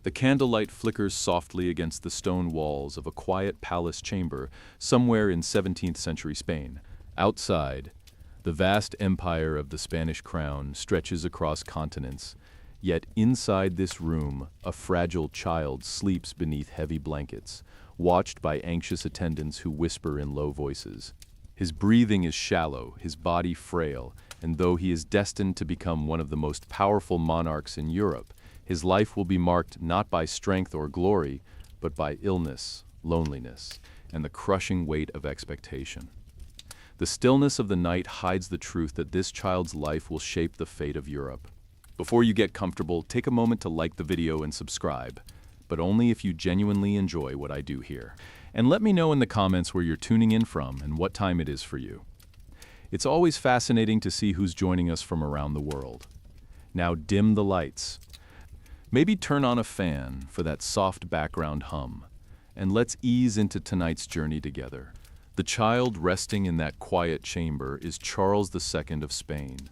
The candlelight flickers softly against the stone walls of a quiet palace chamber somewhere in 17th century Spain. Outside, the vast empire of the Spanish crown stretches across continents, yet inside this room, a fragile child sleeps beneath heavy blankets, watched by anxious attendants who whisper in low voices. His breathing is shallow, his body frail, and though he is destined to become one of the most powerful monarchs in Europe, his life will be marked not by strength or glory, but by illness, loneliness, and the crushing weight of expectation. The stillness of the night hides the truth that this child's life will shape the fate of Europe. Before you get comfortable, take a moment to like the video and subscribe, but only if you genuinely enjoy what I do here. And let me know in the comments where you're tuning in from and what time it is for you. It's always fascinating to see who's joining us from around the world. Now dim the lights. Maybe turn on a fan for that soft background hum, and let's ease into tonight's journey together. The child resting in that quiet chamber is Charles II of Spain,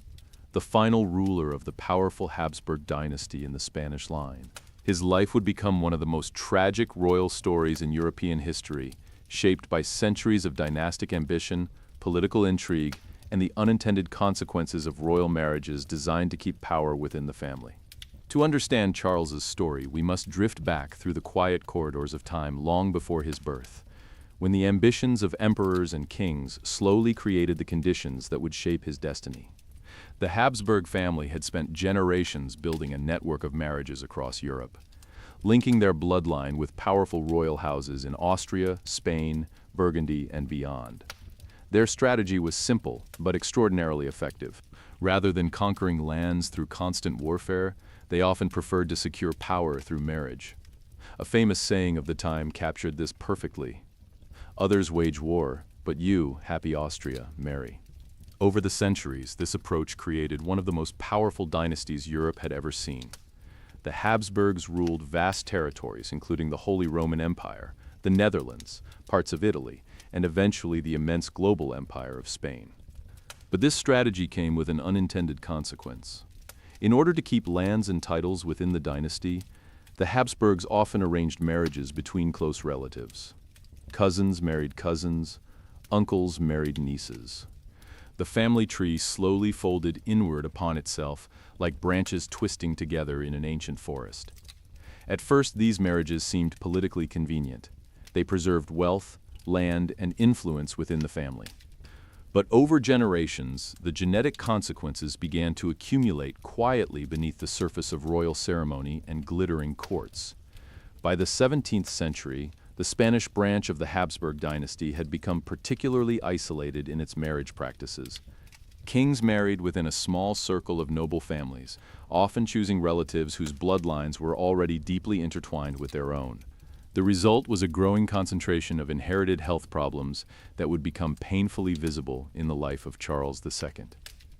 the final ruler of the powerful Habsburg dynasty in the Spanish line. His life would become one of the most tragic royal stories in European history, shaped by centuries of dynastic ambition, political intrigue, and the unintended consequences of royal marriages designed to keep power within the family. To understand Charles's story, we must drift back through the quiet corridors of time long before his birth, when the ambitions of emperors and kings slowly created the conditions that would shape his destiny. The Habsburg family had spent generations building a network of marriages across Europe, linking their bloodline with powerful royal houses in Austria, Spain, Burgundy, and beyond. Their strategy was simple but extraordinarily effective. Rather than conquering lands through constant warfare, they often preferred to secure power through marriage. A famous saying of the time captured this perfectly. Others wage war, but you, happy Austria, marry. Over the centuries, this approach created one of the most powerful dynasties Europe had ever seen. The Habsburgs ruled vast territories, including the Holy Roman Empire, the Netherlands, parts of Italy, and eventually the immense global empire of Spain. But this strategy came with an unintended consequence. In order to keep lands and titles within the dynasty, the Habsburgs often arranged marriages between close relatives. Cousins married cousins, uncles married nieces. The family tree slowly folded inward upon itself like branches twisting together in an ancient forest. At first, these marriages seemed politically convenient. They preserved wealth, land, and influence within the family. But over generations, the genetic consequences began to accumulate quietly beneath the surface of royal ceremony and glittering courts. By the 17th century, the Spanish branch of the Habsburg dynasty had become particularly isolated in its marriage practices. Kings married within a small circle of noble families, often choosing relatives whose bloodlines were already deeply intertwined with their own. The result was a growing concentration of inherited health problems that would become painfully visible in the life of Charles II.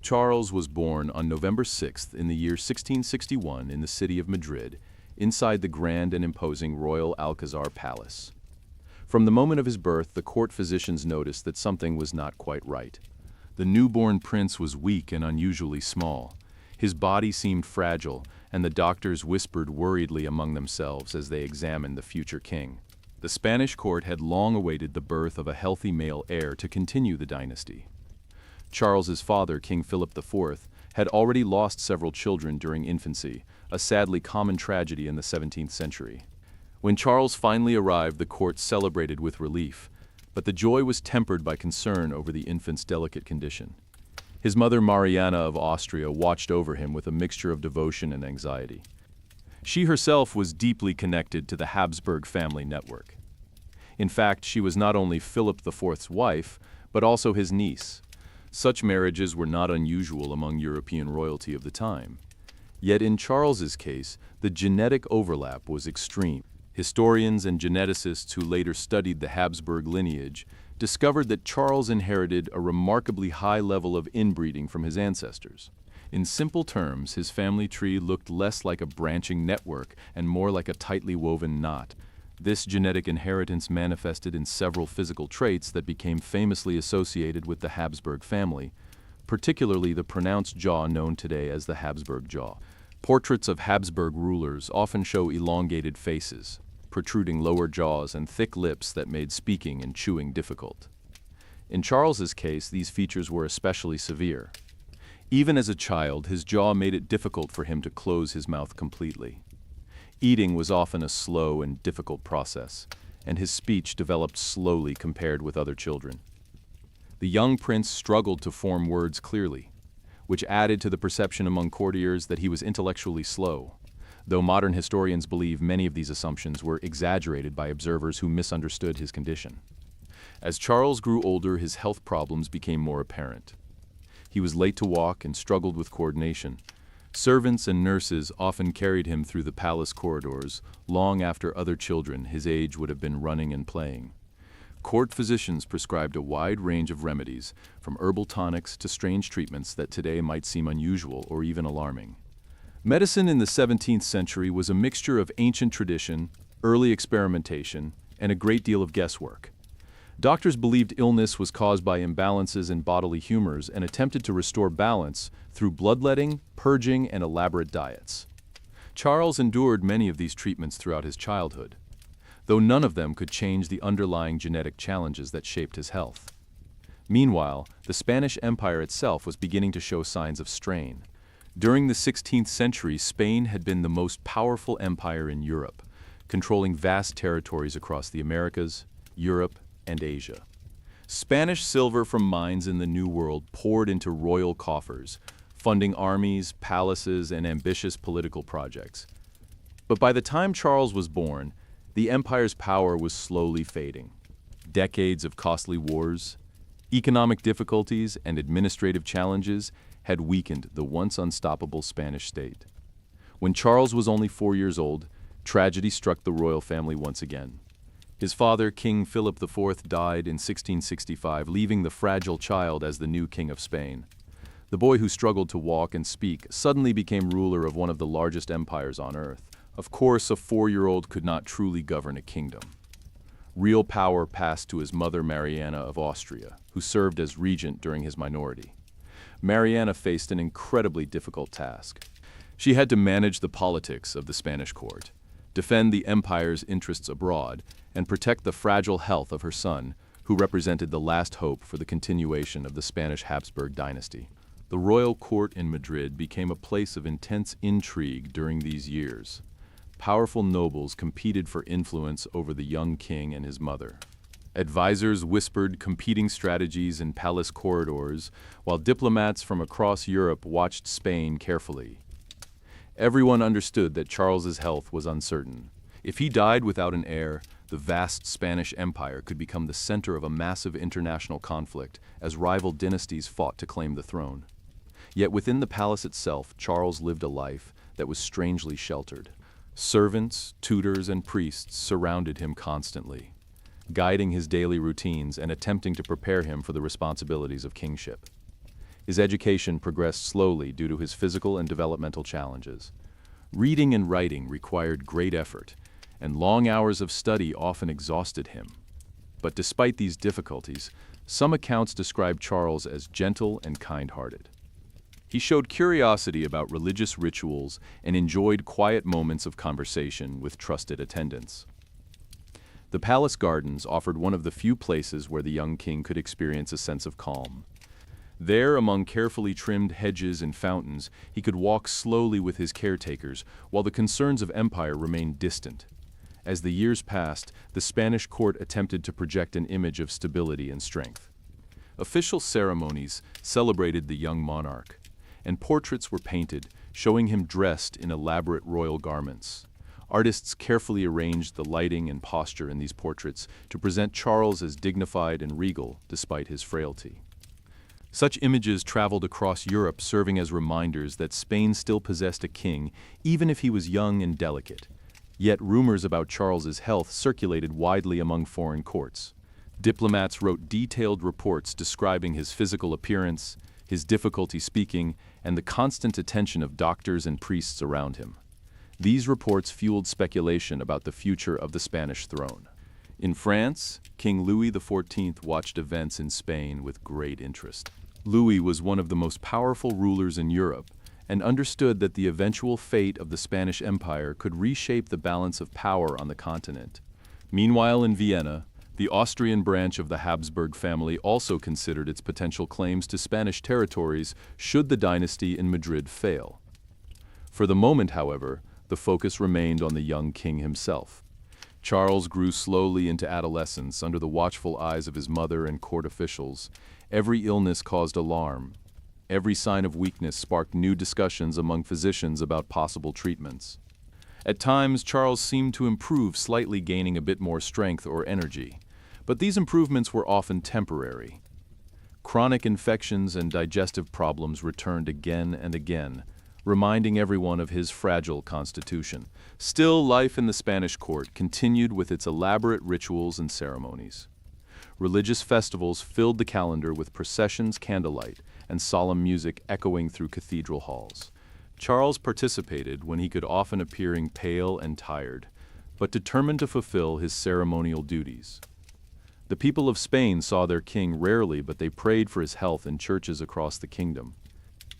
Charles was born on November 6th in the year 1661 in the city of Madrid, inside the grand and imposing Royal Alcazar Palace. From the moment of his birth, the court physicians noticed that something was not quite right. The newborn prince was weak and unusually small. His body seemed fragile, and the doctors whispered worriedly among themselves as they examined the future king. The Spanish court had long awaited the birth of a healthy male heir to continue the dynasty. Charles's father, King Philip IV, had already lost several children during infancy, a sadly common tragedy in the 17th century. When Charles finally arrived, the court celebrated with relief, but the joy was tempered by concern over the infant's delicate condition. His mother, Mariana of Austria, watched over him with a mixture of devotion and anxiety. She herself was deeply connected to the Habsburg family network. In fact, she was not only Philip IV's wife, but also his niece. Such marriages were not unusual among European royalty of the time. Yet in Charles's case, the genetic overlap was extreme. Historians and geneticists who later studied the Habsburg lineage discovered that Charles inherited a remarkably high level of inbreeding from his ancestors. In simple terms, his family tree looked less like a branching network and more like a tightly woven knot. This genetic inheritance manifested in several physical traits that became famously associated with the Habsburg family, particularly the pronounced jaw known today as the Habsburg jaw. Portraits of Habsburg rulers often show elongated faces, protruding lower jaws and thick lips that made speaking and chewing difficult. In Charles's case, these features were especially severe. Even as a child, his jaw made it difficult for him to close his mouth completely. Eating was often a slow and difficult process, and his speech developed slowly compared with other children. The young prince struggled to form words clearly, which added to the perception among courtiers that he was intellectually slow, though modern historians believe many of these assumptions were exaggerated by observers who misunderstood his condition. As Charles grew older, his health problems became more apparent. He was late to walk and struggled with coordination. Servants and nurses often carried him through the palace corridors, long after other children his age would have been running and playing. Court physicians prescribed a wide range of remedies, from herbal tonics to strange treatments that today might seem unusual or even alarming. Medicine in the 17th century was a mixture of ancient tradition, early experimentation, and a great deal of guesswork. Doctors believed illness was caused by imbalances in bodily humors and attempted to restore balance through bloodletting, purging, and elaborate diets. Charles endured many of these treatments throughout his childhood, though none of them could change the underlying genetic challenges that shaped his health. Meanwhile, the Spanish Empire itself was beginning to show signs of strain. During the 16th century, Spain had been the most powerful empire in Europe, controlling vast territories across the Americas, Europe, and Asia. Spanish silver from mines in the New World poured into royal coffers, funding armies, palaces, and ambitious political projects. But by the time Charles was born, the empire's power was slowly fading. Decades of costly wars, economic difficulties, and administrative challenges had weakened the once unstoppable Spanish state. When Charles was only 4 years old, tragedy struck the royal family once again. His father, King Philip IV, died in 1665, leaving the fragile child as the new king of Spain. The boy who struggled to walk and speak suddenly became ruler of one of the largest empires on earth. Of course, a 4-year-old could not truly govern a kingdom. Real power passed to his mother, Mariana of Austria, who served as regent during his minority. Mariana faced an incredibly difficult task. She had to manage the politics of the Spanish court, defend the empire's interests abroad, and protect the fragile health of her son, who represented the last hope for the continuation of the Spanish Habsburg dynasty. The royal court in Madrid became a place of intense intrigue during these years. Powerful nobles competed for influence over the young king and his mother. Advisors whispered competing strategies in palace corridors, while diplomats from across Europe watched Spain carefully. Everyone understood that Charles's health was uncertain. If he died without an heir, the vast Spanish Empire could become the center of a massive international conflict as rival dynasties fought to claim the throne. Yet within the palace itself, Charles lived a life that was strangely sheltered. Servants, tutors, and priests surrounded him constantly, guiding his daily routines and attempting to prepare him for the responsibilities of kingship. His education progressed slowly due to his physical and developmental challenges. Reading and writing required great effort, and long hours of study often exhausted him. But despite these difficulties, some accounts describe Charles as gentle and kind-hearted. He showed curiosity about religious rituals and enjoyed quiet moments of conversation with trusted attendants. The palace gardens offered one of the few places where the young king could experience a sense of calm. There, among carefully trimmed hedges and fountains, he could walk slowly with his caretakers, while the concerns of empire remained distant. As the years passed, the Spanish court attempted to project an image of stability and strength. Official ceremonies celebrated the young monarch, and portraits were painted, showing him dressed in elaborate royal garments. Artists carefully arranged the lighting and posture in these portraits to present Charles as dignified and regal despite his frailty. Such images traveled across Europe, serving as reminders that Spain still possessed a king, even if he was young and delicate. Yet rumors about Charles's health circulated widely among foreign courts. Diplomats wrote detailed reports describing his physical appearance, his difficulty speaking, and the constant attention of doctors and priests around him. These reports fueled speculation about the future of the Spanish throne. In France, King Louis XIV watched events in Spain with great interest. Louis was one of the most powerful rulers in Europe, and understood that the eventual fate of the Spanish Empire could reshape the balance of power on the continent. Meanwhile, in Vienna, the Austrian branch of the Habsburg family also considered its potential claims to Spanish territories should the dynasty in Madrid fail. For the moment, however, the focus remained on the young king himself. Charles grew slowly into adolescence under the watchful eyes of his mother and court officials. Every illness caused alarm. Every sign of weakness sparked new discussions among physicians about possible treatments. At times, Charles seemed to improve, slightly gaining a bit more strength or energy. But these improvements were often temporary. Chronic infections and digestive problems returned again and again, reminding everyone of his fragile constitution. Still, life in the Spanish court continued with its elaborate rituals and ceremonies. Religious festivals filled the calendar with processions, candlelight, and solemn music echoing through cathedral halls. Charles participated when he could, often appearing pale and tired, but determined to fulfill his ceremonial duties. The people of Spain saw their king rarely, but they prayed for his health in churches across the kingdom.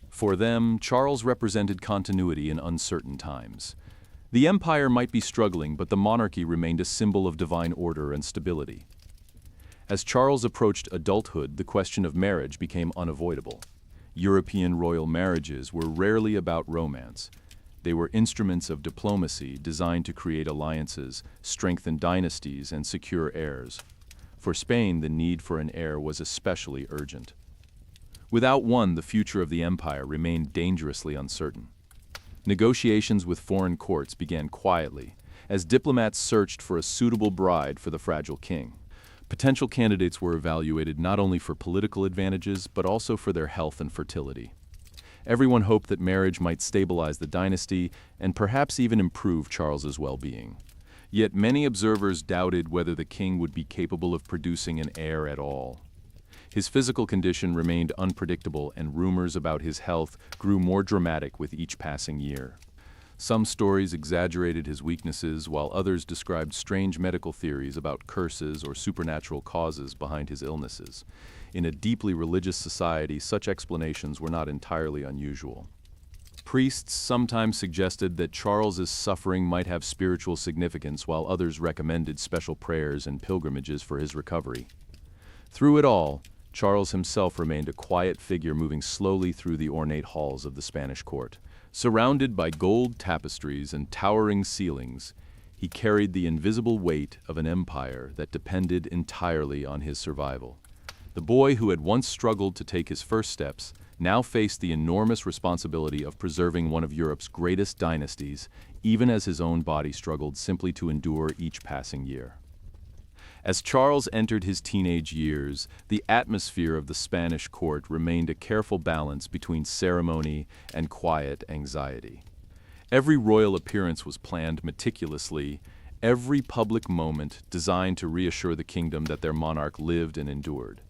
For them, Charles represented continuity in uncertain times. The empire might be struggling, but the monarchy remained a symbol of divine order and stability. As Charles approached adulthood, the question of marriage became unavoidable. European royal marriages were rarely about romance. They were instruments of diplomacy designed to create alliances, strengthen dynasties, and secure heirs. For Spain, the need for an heir was especially urgent. Without one, the future of the empire remained dangerously uncertain. Negotiations with foreign courts began quietly, as diplomats searched for a suitable bride for the fragile king. Potential candidates were evaluated not only for political advantages, but also for their health and fertility. Everyone hoped that marriage might stabilize the dynasty and perhaps even improve Charles's well-being. Yet many observers doubted whether the king would be capable of producing an heir at all. His physical condition remained unpredictable, and rumors about his health grew more dramatic with each passing year. Some stories exaggerated his weaknesses, while others described strange medical theories about curses or supernatural causes behind his illnesses. In a deeply religious society, such explanations were not entirely unusual. Priests sometimes suggested that Charles's suffering might have spiritual significance, while others recommended special prayers and pilgrimages for his recovery. Through it all, Charles himself remained a quiet figure, moving slowly through the ornate halls of the Spanish court. Surrounded by gold tapestries and towering ceilings, he carried the invisible weight of an empire that depended entirely on his survival. The boy who had once struggled to take his first steps now faced the enormous responsibility of preserving one of Europe's greatest dynasties, even as his own body struggled simply to endure each passing year. As Charles entered his teenage years, the atmosphere of the Spanish court remained a careful balance between ceremony and quiet anxiety. Every royal appearance was planned meticulously, every public moment designed to reassure the kingdom that their monarch lived and endured.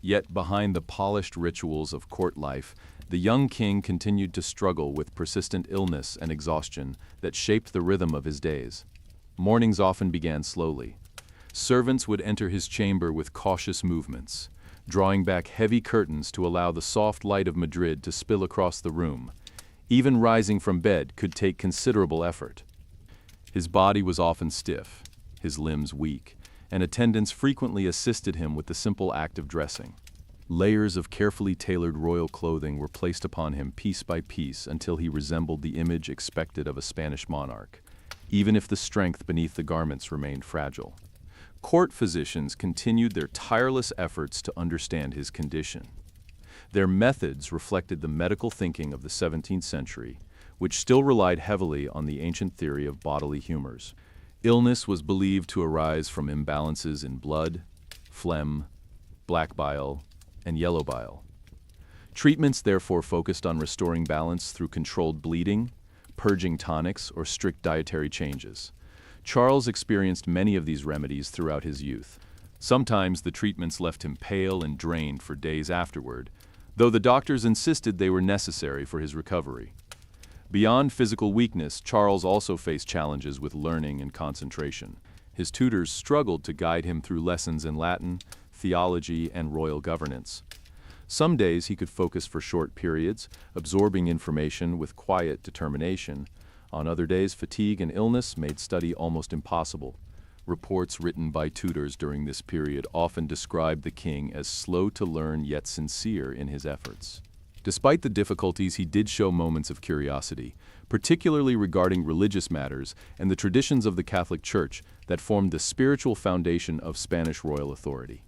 Yet behind the polished rituals of court life, the young king continued to struggle with persistent illness and exhaustion that shaped the rhythm of his days. Mornings often began slowly. Servants would enter his chamber with cautious movements, drawing back heavy curtains to allow the soft light of Madrid to spill across the room. Even rising from bed could take considerable effort. His body was often stiff, his limbs weak, and attendants frequently assisted him with the simple act of dressing. Layers of carefully tailored royal clothing were placed upon him piece by piece until he resembled the image expected of a Spanish monarch, even if the strength beneath the garments remained fragile. Court physicians continued their tireless efforts to understand his condition. Their methods reflected the medical thinking of the 17th century, which still relied heavily on the ancient theory of bodily humors. Illness was believed to arise from imbalances in blood, phlegm, black bile, and yellow bile. Treatments therefore focused on restoring balance through controlled bleeding, purging tonics, or strict dietary changes. Charles experienced many of these remedies throughout his youth. Sometimes the treatments left him pale and drained for days afterward, though the doctors insisted they were necessary for his recovery. Beyond physical weakness, Charles also faced challenges with learning and concentration. His tutors struggled to guide him through lessons in Latin, theology, and royal governance. Some days he could focus for short periods, absorbing information with quiet determination. On other days, fatigue and illness made study almost impossible. Reports written by tutors during this period often described the king as slow to learn yet sincere in his efforts. Despite the difficulties, he did show moments of curiosity, particularly regarding religious matters and the traditions of the Catholic Church that formed the spiritual foundation of Spanish royal authority.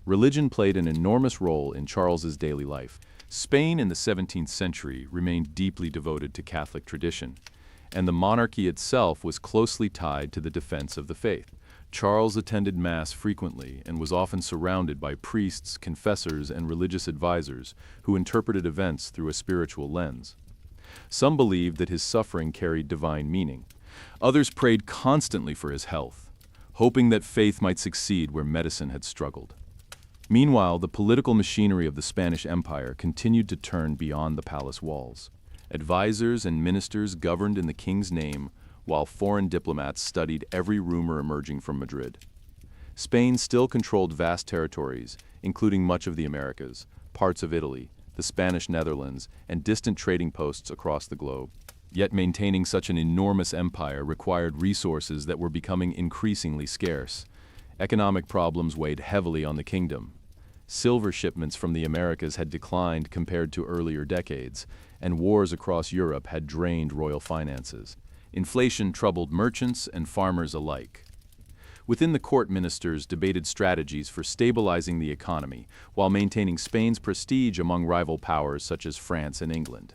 Religion played an enormous role in Charles's daily life. Spain in the 17th century remained deeply devoted to Catholic tradition, and the monarchy itself was closely tied to the defense of the faith. Charles attended Mass frequently and was often surrounded by priests, confessors, and religious advisors who interpreted events through a spiritual lens. Some believed that his suffering carried divine meaning. Others prayed constantly for his health, hoping that faith might succeed where medicine had struggled. Meanwhile, the political machinery of the Spanish Empire continued to turn beyond the palace walls. Advisors and ministers governed in the king's name, while foreign diplomats studied every rumor emerging from Madrid. Spain still controlled vast territories, including much of the Americas, parts of Italy, the Spanish Netherlands, and distant trading posts across the globe. Yet maintaining such an enormous empire required resources that were becoming increasingly scarce. Economic problems weighed heavily on the kingdom. Silver shipments from the Americas had declined compared to earlier decades, and wars across Europe had drained royal finances. Inflation troubled merchants and farmers alike. Within the court, ministers debated strategies for stabilizing the economy while maintaining Spain's prestige among rival powers such as France and England.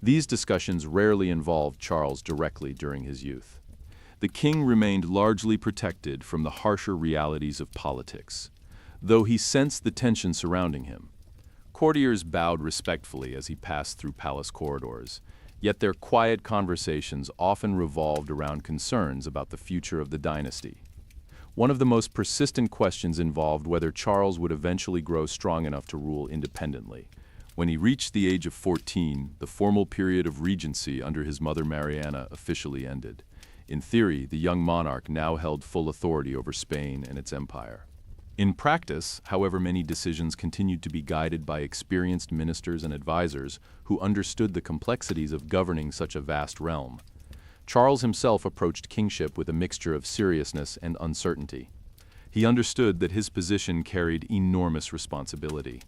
These discussions rarely involved Charles directly during his youth. The king remained largely protected from the harsher realities of politics, though he sensed the tension surrounding him. Courtiers bowed respectfully as he passed through palace corridors, yet their quiet conversations often revolved around concerns about the future of the dynasty. One of the most persistent questions involved whether Charles would eventually grow strong enough to rule independently. When he reached the age of 14, the formal period of regency under his mother Mariana officially ended. In theory, the young monarch now held full authority over Spain and its empire. In practice, however, many decisions continued to be guided by experienced ministers and advisors who understood the complexities of governing such a vast realm. Charles himself approached kingship with a mixture of seriousness and uncertainty. He understood that his position carried enormous responsibility,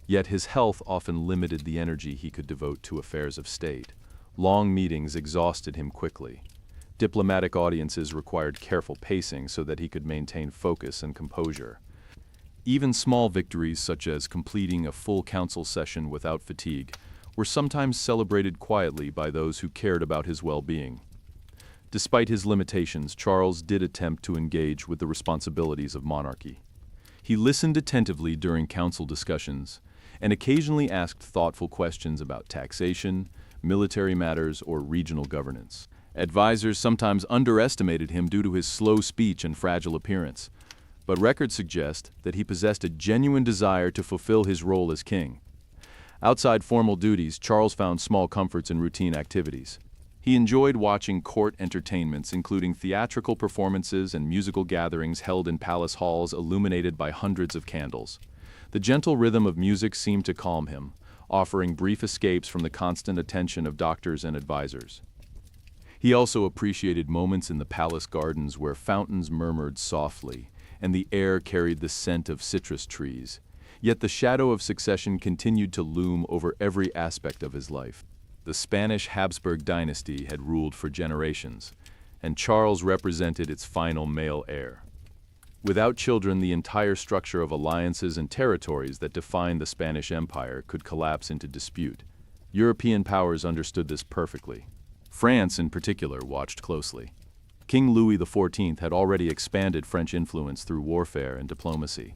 yet his health often limited the energy he could devote to affairs of state. Long meetings exhausted him quickly. Diplomatic audiences required careful pacing so that he could maintain focus and composure. Even small victories, such as completing a full council session without fatigue, were sometimes celebrated quietly by those who cared about his well-being. Despite his limitations, Charles did attempt to engage with the responsibilities of monarchy. He listened attentively during council discussions and occasionally asked thoughtful questions about taxation, military matters, or regional governance. Advisors sometimes underestimated him due to his slow speech and fragile appearance, but records suggest that he possessed a genuine desire to fulfill his role as king. Outside formal duties, Charles found small comforts in routine activities. He enjoyed watching court entertainments, including theatrical performances and musical gatherings held in palace halls illuminated by hundreds of candles. The gentle rhythm of music seemed to calm him, offering brief escapes from the constant attention of doctors and advisors. He also appreciated moments in the palace gardens where fountains murmured softly and the air carried the scent of citrus trees. Yet the shadow of succession continued to loom over every aspect of his life. The Spanish Habsburg dynasty had ruled for generations, and Charles represented its final male heir. Without children, the entire structure of alliances and territories that defined the Spanish Empire could collapse into dispute. European powers understood this perfectly. France, in particular, watched closely. King Louis XIV had already expanded French influence through warfare and diplomacy.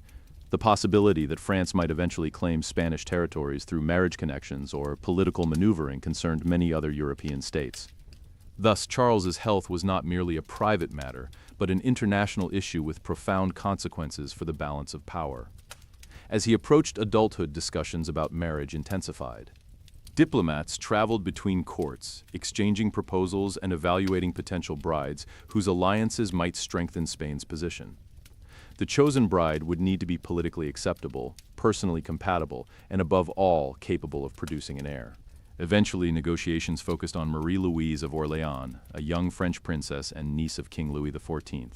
The possibility that France might eventually claim Spanish territories through marriage connections or political maneuvering concerned many other European states. Thus, Charles's health was not merely a private matter, but an international issue with profound consequences for the balance of power. As he approached adulthood, discussions about marriage intensified. Diplomats traveled between courts, exchanging proposals and evaluating potential brides whose alliances might strengthen Spain's position. The chosen bride would need to be politically acceptable, personally compatible, and above all, capable of producing an heir. Eventually, negotiations focused on Marie-Louise of Orléans, a young French princess and niece of King Louis XIV.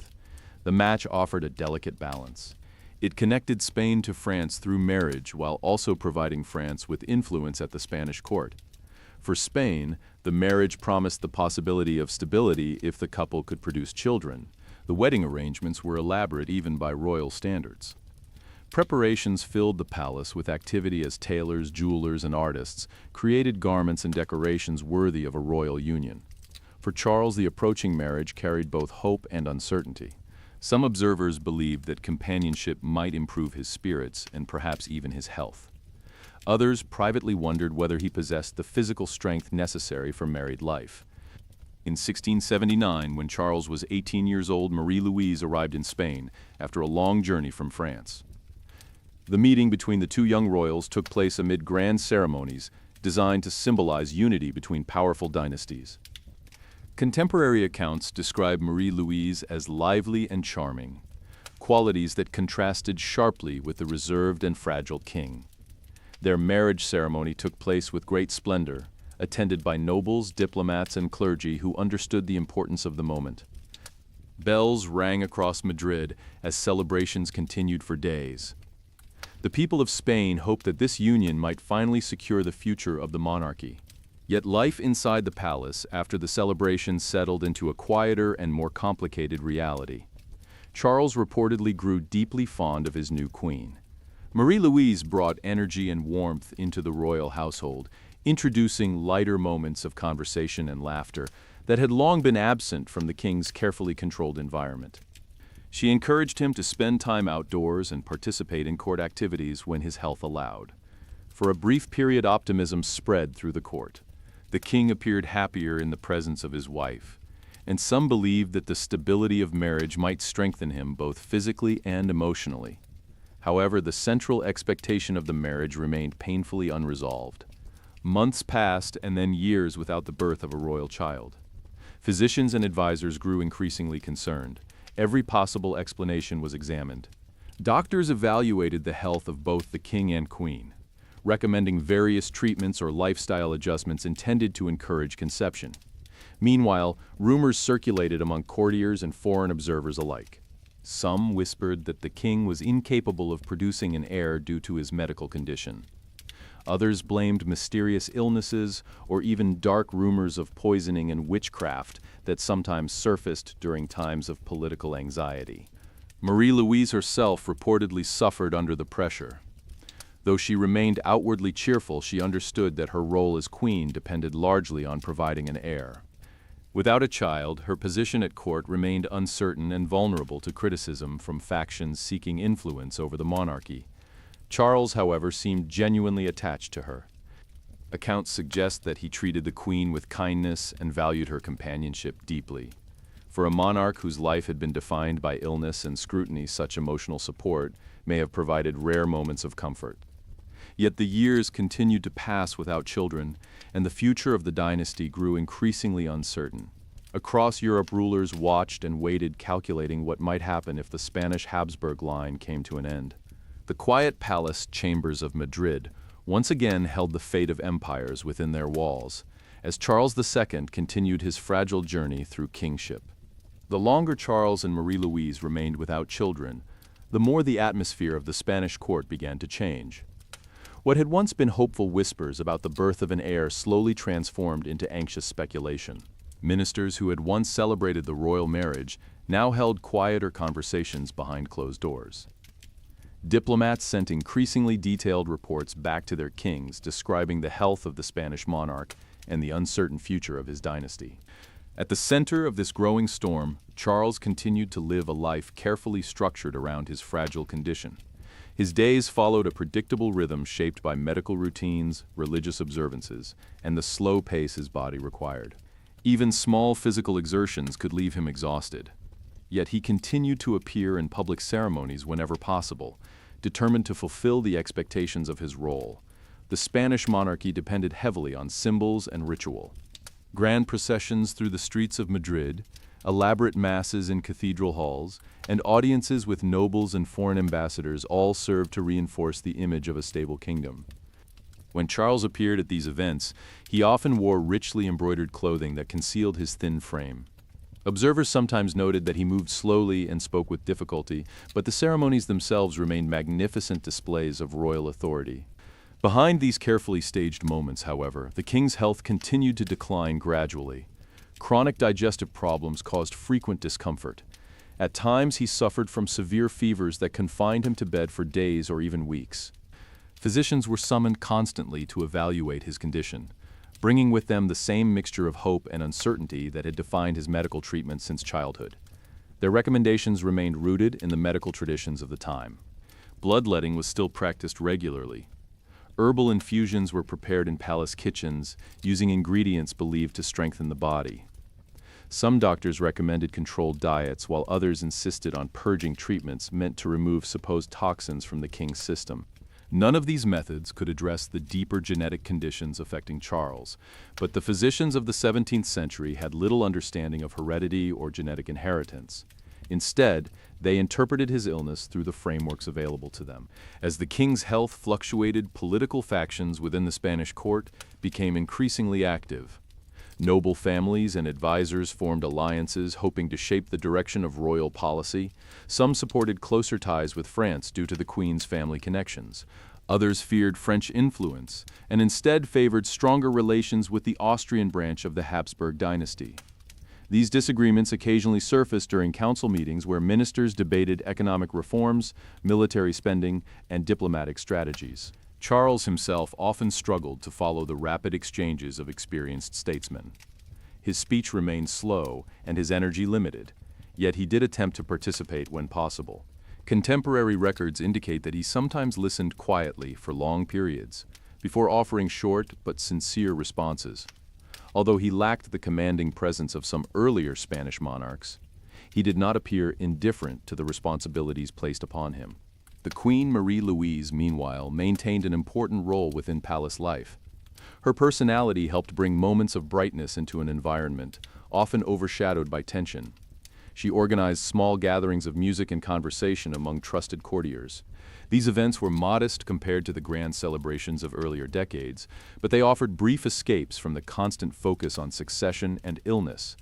The match offered a delicate balance. It connected Spain to France through marriage while also providing France with influence at the Spanish court. For Spain, the marriage promised the possibility of stability if the couple could produce children. The wedding arrangements were elaborate even by royal standards. Preparations filled the palace with activity as tailors, jewelers, and artists created garments and decorations worthy of a royal union. For Charles, the approaching marriage carried both hope and uncertainty. Some observers believed that companionship might improve his spirits and perhaps even his health. Others privately wondered whether he possessed the physical strength necessary for married life. In 1679, when Charles was 18 years old, Marie-Louise arrived in Spain after a long journey from France. The meeting between the two young royals took place amid grand ceremonies designed to symbolize unity between powerful dynasties. Contemporary accounts describe Marie-Louise as lively and charming, qualities that contrasted sharply with the reserved and fragile king. Their marriage ceremony took place with great splendor, attended by nobles, diplomats, and clergy who understood the importance of the moment. Bells rang across Madrid as celebrations continued for days. The people of Spain hoped that this union might finally secure the future of the monarchy. Yet life inside the palace after the celebration settled into a quieter and more complicated reality. Charles reportedly grew deeply fond of his new queen. Marie-Louise brought energy and warmth into the royal household, introducing lighter moments of conversation and laughter that had long been absent from the king's carefully controlled environment. She encouraged him to spend time outdoors and participate in court activities when his health allowed. For a brief period, optimism spread through the court. The king appeared happier in the presence of his wife, and some believed that the stability of marriage might strengthen him both physically and emotionally. However, the central expectation of the marriage remained painfully unresolved. Months passed and then years without the birth of a royal child. Physicians and advisors grew increasingly concerned. Every possible explanation was examined. Doctors evaluated the health of both the king and queen, recommending various treatments or lifestyle adjustments intended to encourage conception. Meanwhile, rumors circulated among courtiers and foreign observers alike. Some whispered that the king was incapable of producing an heir due to his medical condition. Others blamed mysterious illnesses or even dark rumors of poisoning and witchcraft that sometimes surfaced during times of political anxiety. Marie-Louise herself reportedly suffered under the pressure. Though she remained outwardly cheerful, she understood that her role as queen depended largely on providing an heir. Without a child, her position at court remained uncertain and vulnerable to criticism from factions seeking influence over the monarchy. Charles, however, seemed genuinely attached to her. Accounts suggest that he treated the queen with kindness and valued her companionship deeply. For a monarch whose life had been defined by illness and scrutiny, such emotional support may have provided rare moments of comfort. Yet the years continued to pass without children, and the future of the dynasty grew increasingly uncertain. Across Europe, rulers watched and waited, calculating what might happen if the Spanish Habsburg line came to an end. The quiet palace chambers of Madrid once again held the fate of empires within their walls, as Charles II continued his fragile journey through kingship. The longer Charles and Marie-Louise remained without children, the more the atmosphere of the Spanish court began to change. What had once been hopeful whispers about the birth of an heir slowly transformed into anxious speculation. Ministers who had once celebrated the royal marriage now held quieter conversations behind closed doors. Diplomats sent increasingly detailed reports back to their kings describing the health of the Spanish monarch and the uncertain future of his dynasty. At the center of this growing storm, Charles continued to live a life carefully structured around his fragile condition. His days followed a predictable rhythm shaped by medical routines, religious observances, and the slow pace his body required. Even small physical exertions could leave him exhausted. Yet he continued to appear in public ceremonies whenever possible, determined to fulfill the expectations of his role. The Spanish monarchy depended heavily on symbols and ritual. Grand processions through the streets of Madrid, Elaborate masses in cathedral halls, and audiences with nobles and foreign ambassadors all served to reinforce the image of a stable kingdom. When Charles appeared at these events, he often wore richly embroidered clothing that concealed his thin frame. Observers sometimes noted that he moved slowly and spoke with difficulty, but the ceremonies themselves remained magnificent displays of royal authority. Behind these carefully staged moments, however, the king's health continued to decline gradually. Chronic digestive problems caused frequent discomfort. At times, he suffered from severe fevers that confined him to bed for days or even weeks. Physicians were summoned constantly to evaluate his condition, bringing with them the same mixture of hope and uncertainty that had defined his medical treatment since childhood. Their recommendations remained rooted in the medical traditions of the time. Bloodletting was still practiced regularly. Herbal infusions were prepared in palace kitchens, using ingredients believed to strengthen the body. Some doctors recommended controlled diets, while others insisted on purging treatments meant to remove supposed toxins from the king's system. None of these methods could address the deeper genetic conditions affecting Charles, but the physicians of the 17th century had little understanding of heredity or genetic inheritance. Instead, they interpreted his illness through the frameworks available to them. As the king's health fluctuated, political factions within the Spanish court became increasingly active. Noble families and advisors formed alliances hoping to shape the direction of royal policy. Some supported closer ties with France due to the Queen's family connections. Others feared French influence and instead favored stronger relations with the Austrian branch of the Habsburg dynasty. These disagreements occasionally surfaced during council meetings where ministers debated economic reforms, military spending, and diplomatic strategies. Charles himself often struggled to follow the rapid exchanges of experienced statesmen. His speech remained slow and his energy limited, yet he did attempt to participate when possible. Contemporary records indicate that he sometimes listened quietly for long periods, before offering short but sincere responses. Although he lacked the commanding presence of some earlier Spanish monarchs, he did not appear indifferent to the responsibilities placed upon him. The Queen Marie-Louise, meanwhile, maintained an important role within palace life. Her personality helped bring moments of brightness into an environment, often overshadowed by tension. She organized small gatherings of music and conversation among trusted courtiers. These events were modest compared to the grand celebrations of earlier decades, but they offered brief escapes from the constant focus on succession and illness.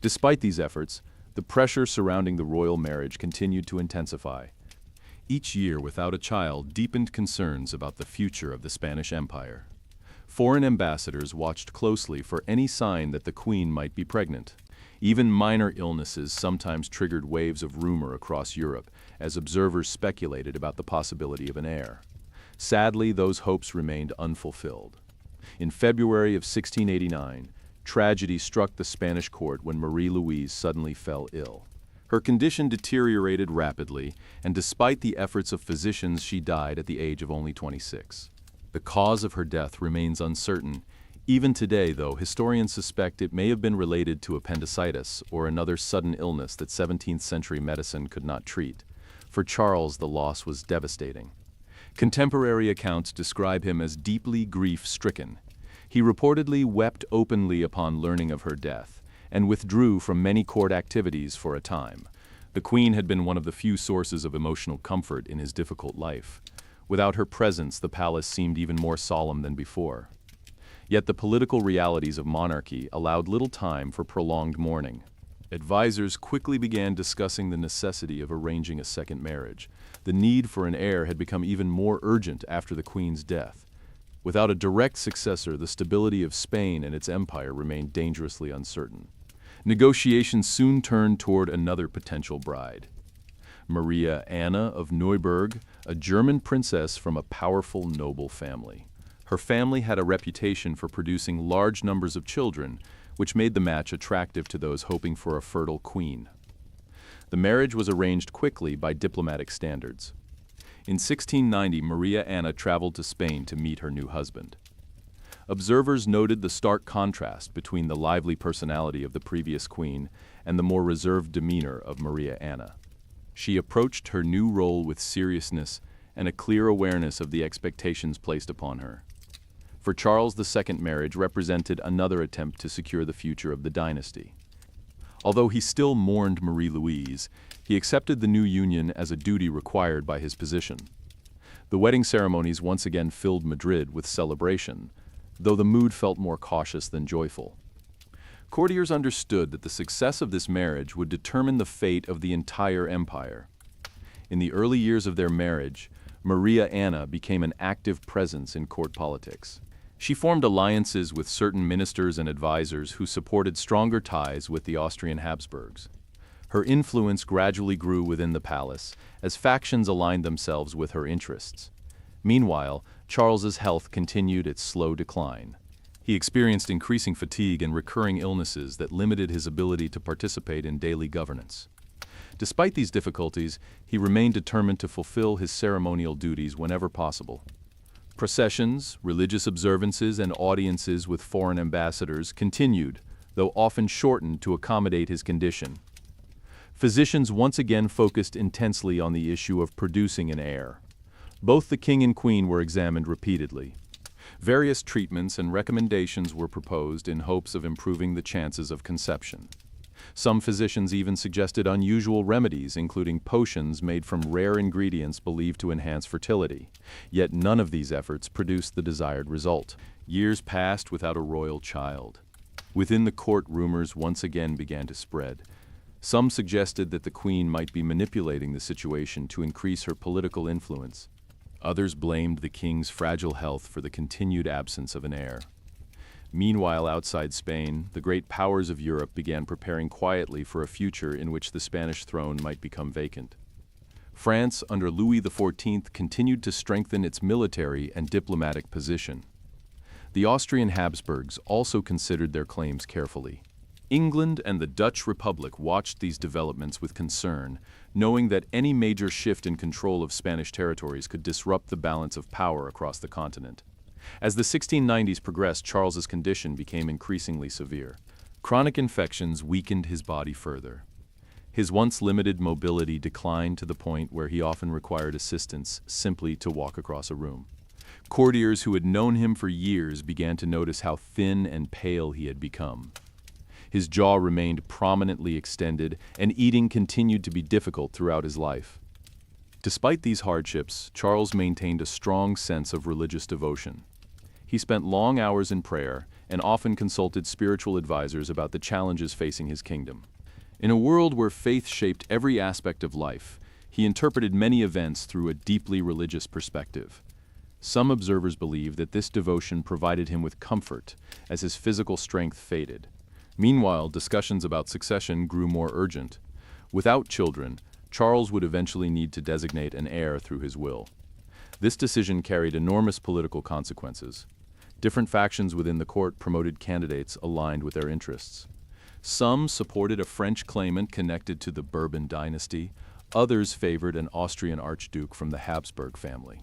Despite these efforts, the pressure surrounding the royal marriage continued to intensify. Each year without a child deepened concerns about the future of the Spanish Empire. Foreign ambassadors watched closely for any sign that the Queen might be pregnant. Even minor illnesses sometimes triggered waves of rumor across Europe, as observers speculated about the possibility of an heir. Sadly, those hopes remained unfulfilled. In February of 1689, tragedy struck the Spanish court when Marie-Louise suddenly fell ill. Her condition deteriorated rapidly, and despite the efforts of physicians, she died at the age of only 26. The cause of her death remains uncertain. Even today, though, historians suspect it may have been related to appendicitis or another sudden illness that 17th century medicine could not treat. For Charles, the loss was devastating. Contemporary accounts describe him as deeply grief-stricken. He reportedly wept openly upon learning of her death, and withdrew from many court activities for a time. The Queen had been one of the few sources of emotional comfort in his difficult life. Without her presence, the palace seemed even more solemn than before. Yet the political realities of monarchy allowed little time for prolonged mourning. Advisors quickly began discussing the necessity of arranging a second marriage. The need for an heir had become even more urgent after the Queen's death. Without a direct successor, the stability of Spain and its empire remained dangerously uncertain. Negotiations soon turned toward another potential bride. Maria Anna of Neuburg, a German princess from a powerful noble family. Her family had a reputation for producing large numbers of children, which made the match attractive to those hoping for a fertile queen. The marriage was arranged quickly by diplomatic standards. In 1690, Maria Anna traveled to Spain to meet her new husband. Observers noted the stark contrast between the lively personality of the previous queen and the more reserved demeanor of Maria Anna. She approached her new role with seriousness and a clear awareness of the expectations placed upon her. For Charles, the second marriage represented another attempt to secure the future of the dynasty. Although he still mourned Marie-Louise, he accepted the new union as a duty required by his position. The wedding ceremonies once again filled Madrid with celebration, though the mood felt more cautious than joyful. Courtiers understood that the success of this marriage would determine the fate of the entire empire. In the early years of their marriage, Maria Anna became an active presence in court politics. She formed alliances with certain ministers and advisors who supported stronger ties with the Austrian Habsburgs. Her influence gradually grew within the palace as factions aligned themselves with her interests. Meanwhile, Charles's health continued its slow decline. He experienced increasing fatigue and recurring illnesses that limited his ability to participate in daily governance. Despite these difficulties, he remained determined to fulfill his ceremonial duties whenever possible. Processions, religious observances, and audiences with foreign ambassadors continued, though often shortened to accommodate his condition. Physicians once again focused intensely on the issue of producing an heir. Both the king and queen were examined repeatedly. Various treatments and recommendations were proposed in hopes of improving the chances of conception. Some physicians even suggested unusual remedies, including potions made from rare ingredients believed to enhance fertility. Yet none of these efforts produced the desired result. Years passed without a royal child. Within the court, rumors once again began to spread. Some suggested that the queen might be manipulating the situation to increase her political influence. Others blamed the king's fragile health for the continued absence of an heir. Meanwhile, outside Spain, the great powers of Europe began preparing quietly for a future in which the Spanish throne might become vacant. France, under Louis XIV, continued to strengthen its military and diplomatic position. The Austrian Habsburgs also considered their claims carefully. England and the Dutch Republic watched these developments with concern, knowing that any major shift in control of Spanish territories could disrupt the balance of power across the continent. As the 1690s progressed, Charles's condition became increasingly severe. Chronic infections weakened his body further. His once limited mobility declined to the point where he often required assistance simply to walk across a room. Courtiers who had known him for years began to notice how thin and pale he had become. His jaw remained prominently extended, and eating continued to be difficult throughout his life. Despite these hardships, Charles maintained a strong sense of religious devotion. He spent long hours in prayer and often consulted spiritual advisors about the challenges facing his kingdom. In a world where faith shaped every aspect of life, he interpreted many events through a deeply religious perspective. Some observers believe that this devotion provided him with comfort as his physical strength faded. Meanwhile, discussions about succession grew more urgent. Without children, Charles would eventually need to designate an heir through his will. This decision carried enormous political consequences. Different factions within the court promoted candidates aligned with their interests. Some supported a French claimant connected to the Bourbon dynasty. Others favored an Austrian archduke from the Habsburg family.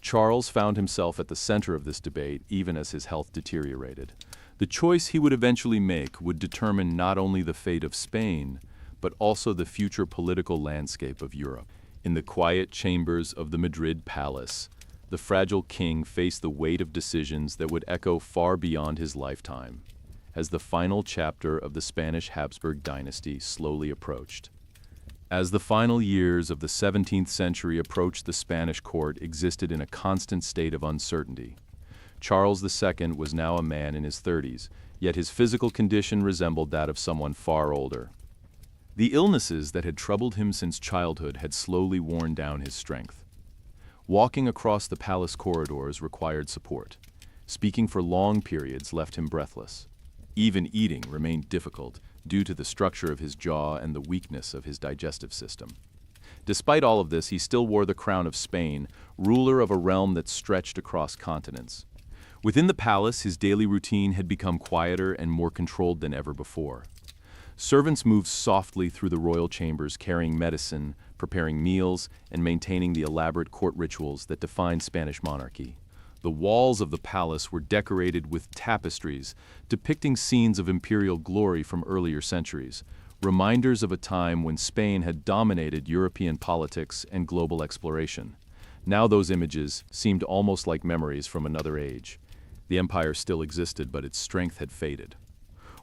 Charles found himself at the center of this debate even as his health deteriorated. The choice he would eventually make would determine not only the fate of Spain, but also the future political landscape of Europe. In the quiet chambers of the Madrid palace, the fragile king faced the weight of decisions that would echo far beyond his lifetime, as the final chapter of the Spanish Habsburg dynasty slowly approached. As the final years of the 17th century approached, the Spanish court existed in a constant state of uncertainty. Charles II was now a man in his 30s, yet his physical condition resembled that of someone far older. The illnesses that had troubled him since childhood had slowly worn down his strength. Walking across the palace corridors required support. Speaking for long periods left him breathless. Even eating remained difficult due to the structure of his jaw and the weakness of his digestive system. Despite all of this, he still wore the crown of Spain, ruler of a realm that stretched across continents. Within the palace, his daily routine had become quieter and more controlled than ever before. Servants moved softly through the royal chambers, carrying medicine, preparing meals, and maintaining the elaborate court rituals that defined Spanish monarchy. The walls of the palace were decorated with tapestries depicting scenes of imperial glory from earlier centuries, reminders of a time when Spain had dominated European politics and global exploration. Now those images seemed almost like memories from another age. The empire still existed, but its strength had faded.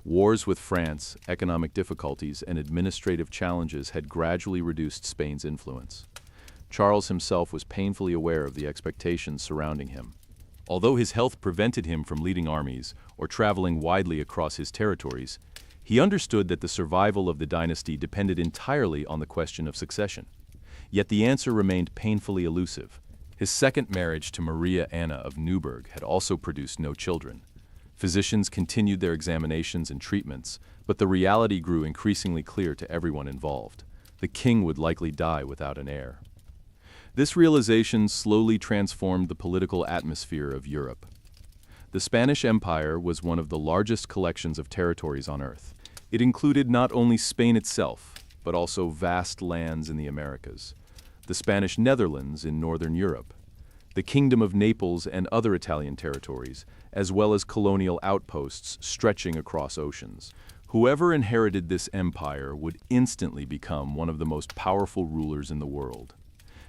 Wars with France, economic difficulties, and administrative challenges had gradually reduced Spain's influence. Charles himself was painfully aware of the expectations surrounding him. Although his health prevented him from leading armies or traveling widely across his territories, he understood that the survival of the dynasty depended entirely on the question of succession. Yet the answer remained painfully elusive. His second marriage to Maria Anna of Neuburg had also produced no children. Physicians continued their examinations and treatments, but the reality grew increasingly clear to everyone involved. The king would likely die without an heir. This realization slowly transformed the political atmosphere of Europe. The Spanish Empire was one of the largest collections of territories on Earth. It included not only Spain itself, but also vast lands in the Americas, the Spanish Netherlands in northern Europe, the Kingdom of Naples and other Italian territories, as well as colonial outposts stretching across oceans. Whoever inherited this empire would instantly become one of the most powerful rulers in the world.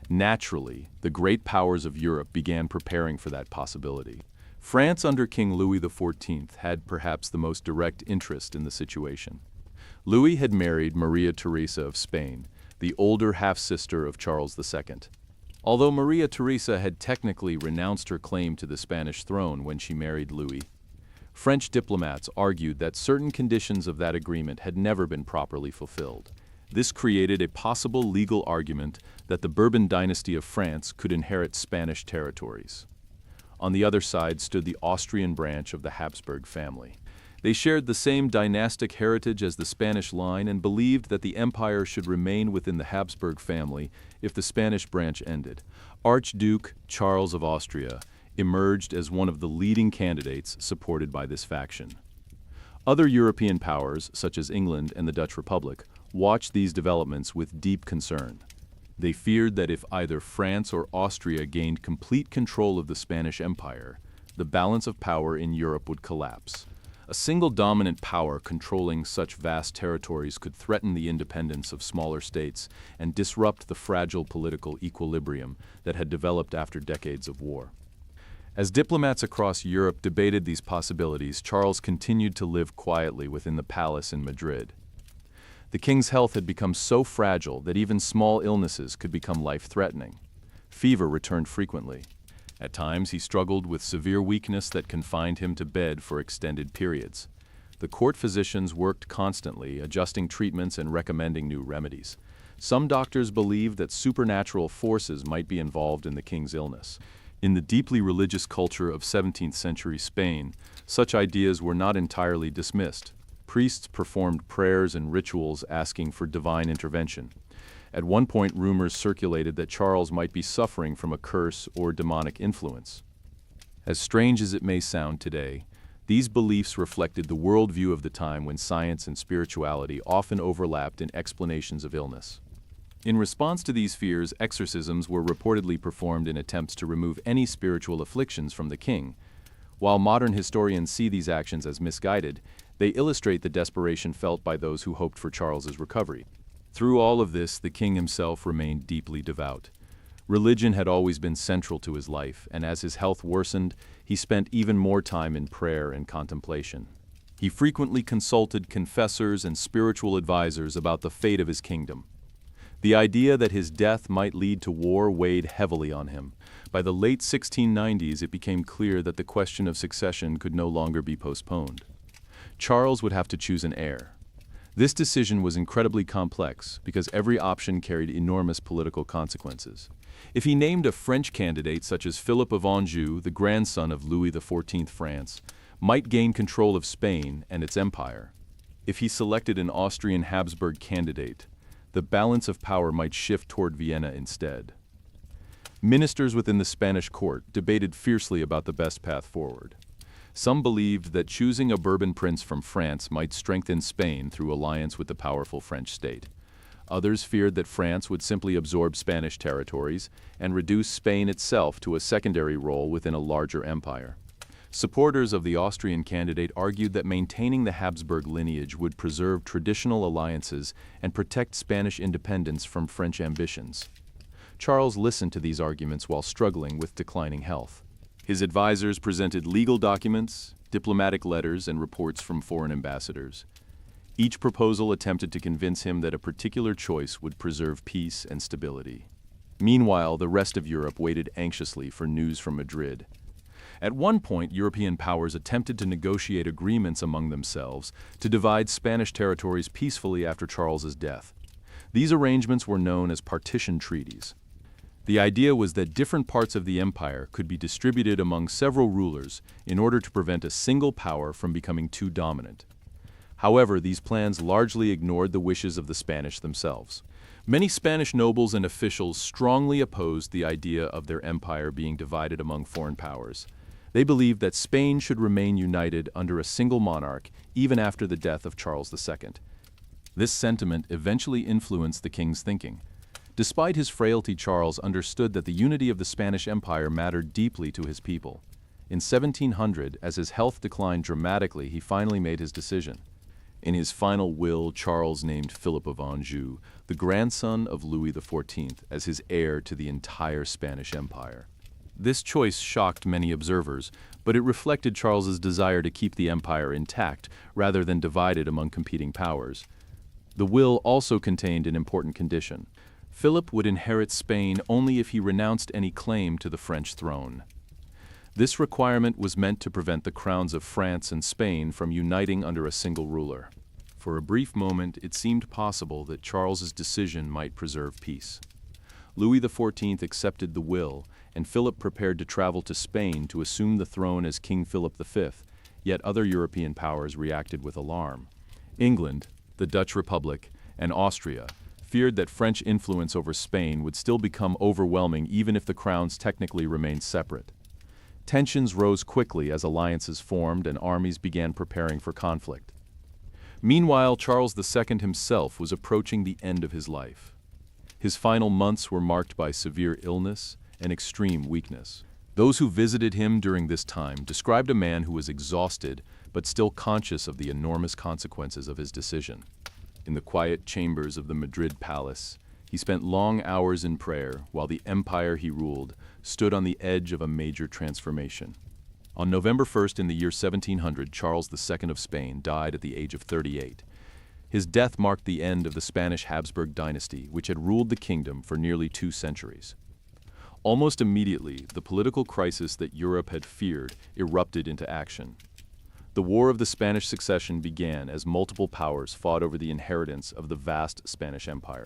Naturally, the great powers of Europe began preparing for that possibility. France under King Louis XIV had perhaps the most direct interest in the situation. Louis had married Maria Theresa of Spain, the older half-sister of Charles II. Although Maria Theresa had technically renounced her claim to the Spanish throne when she married Louis, French diplomats argued that certain conditions of that agreement had never been properly fulfilled. This created a possible legal argument that the Bourbon dynasty of France could inherit Spanish territories. On the other side stood the Austrian branch of the Habsburg family. They shared the same dynastic heritage as the Spanish line and believed that the empire should remain within the Habsburg family if the Spanish branch ended. Archduke Charles of Austria emerged as one of the leading candidates supported by this faction. Other European powers, such as England and the Dutch Republic, watched these developments with deep concern. They feared that if either France or Austria gained complete control of the Spanish Empire, the balance of power in Europe would collapse. A single dominant power controlling such vast territories could threaten the independence of smaller states and disrupt the fragile political equilibrium that had developed after decades of war. As diplomats across Europe debated these possibilities, Charles continued to live quietly within the palace in Madrid. The king's health had become so fragile that even small illnesses could become life-threatening. Fever returned frequently. At times, he struggled with severe weakness that confined him to bed for extended periods. The court physicians worked constantly, adjusting treatments and recommending new remedies. Some doctors believed that supernatural forces might be involved in the king's illness. In the deeply religious culture of 17th century Spain, such ideas were not entirely dismissed. Priests performed prayers and rituals asking for divine intervention. At one point, rumors circulated that Charles might be suffering from a curse or demonic influence. As strange as it may sound today, these beliefs reflected the worldview of the time when science and spirituality often overlapped in explanations of illness. In response to these fears, exorcisms were reportedly performed in attempts to remove any spiritual afflictions from the king. While modern historians see these actions as misguided, they illustrate the desperation felt by those who hoped for Charles's recovery. Through all of this, the king himself remained deeply devout. Religion had always been central to his life, and as his health worsened, he spent even more time in prayer and contemplation. He frequently consulted confessors and spiritual advisors about the fate of his kingdom. The idea that his death might lead to war weighed heavily on him. By the late 1690s, it became clear that the question of succession could no longer be postponed. Charles would have to choose an heir. This decision was incredibly complex because every option carried enormous political consequences. If he named a French candidate such as Philip of Anjou, the grandson of Louis XIV France, might gain control of Spain and its empire. If he selected an Austrian Habsburg candidate, the balance of power might shift toward Vienna instead. Ministers within the Spanish court debated fiercely about the best path forward. Some believed that choosing a Bourbon prince from France might strengthen Spain through alliance with the powerful French state. Others feared that France would simply absorb Spanish territories and reduce Spain itself to a secondary role within a larger empire. Supporters of the Austrian candidate argued that maintaining the Habsburg lineage would preserve traditional alliances and protect Spanish independence from French ambitions. Charles listened to these arguments while struggling with declining health. His advisors presented legal documents, diplomatic letters, and reports from foreign ambassadors. Each proposal attempted to convince him that a particular choice would preserve peace and stability. Meanwhile, the rest of Europe waited anxiously for news from Madrid. At one point, European powers attempted to negotiate agreements among themselves to divide Spanish territories peacefully after Charles's death. These arrangements were known as partition treaties. The idea was that different parts of the empire could be distributed among several rulers in order to prevent a single power from becoming too dominant. However, these plans largely ignored the wishes of the Spanish themselves. Many Spanish nobles and officials strongly opposed the idea of their empire being divided among foreign powers. They believed that Spain should remain united under a single monarch even after the death of Charles II. This sentiment eventually influenced the king's thinking. Despite his frailty, Charles understood that the unity of the Spanish Empire mattered deeply to his people. In 1700, as his health declined dramatically, he finally made his decision. In his final will, Charles named Philip of Anjou, the grandson of Louis XIV, as his heir to the entire Spanish Empire. This choice shocked many observers, but it reflected Charles's desire to keep the empire intact rather than divided among competing powers. The will also contained an important condition. Philip would inherit Spain only if he renounced any claim to the French throne. This requirement was meant to prevent the crowns of France and Spain from uniting under a single ruler. For a brief moment, it seemed possible that Charles's decision might preserve peace. Louis XIV accepted the will, and Philip prepared to travel to Spain to assume the throne as King Philip V, yet other European powers reacted with alarm. England, the Dutch Republic, and Austria feared that French influence over Spain would still become overwhelming even if the crowns technically remained separate. Tensions rose quickly as alliances formed and armies began preparing for conflict. Meanwhile, Charles II himself was approaching the end of his life. His final months were marked by severe illness and extreme weakness. Those who visited him during this time described a man who was exhausted but still conscious of the enormous consequences of his decision. In the quiet chambers of the Madrid palace, he spent long hours in prayer while the empire he ruled stood on the edge of a major transformation. On November 1st in the year 1700, Charles II of Spain died at the age of 38. His death marked the end of the Spanish Habsburg dynasty, which had ruled the kingdom for nearly 2 centuries. Almost immediately, the political crisis that Europe had feared erupted into action. The War of the Spanish Succession began as multiple powers fought over the inheritance of the vast Spanish Empire.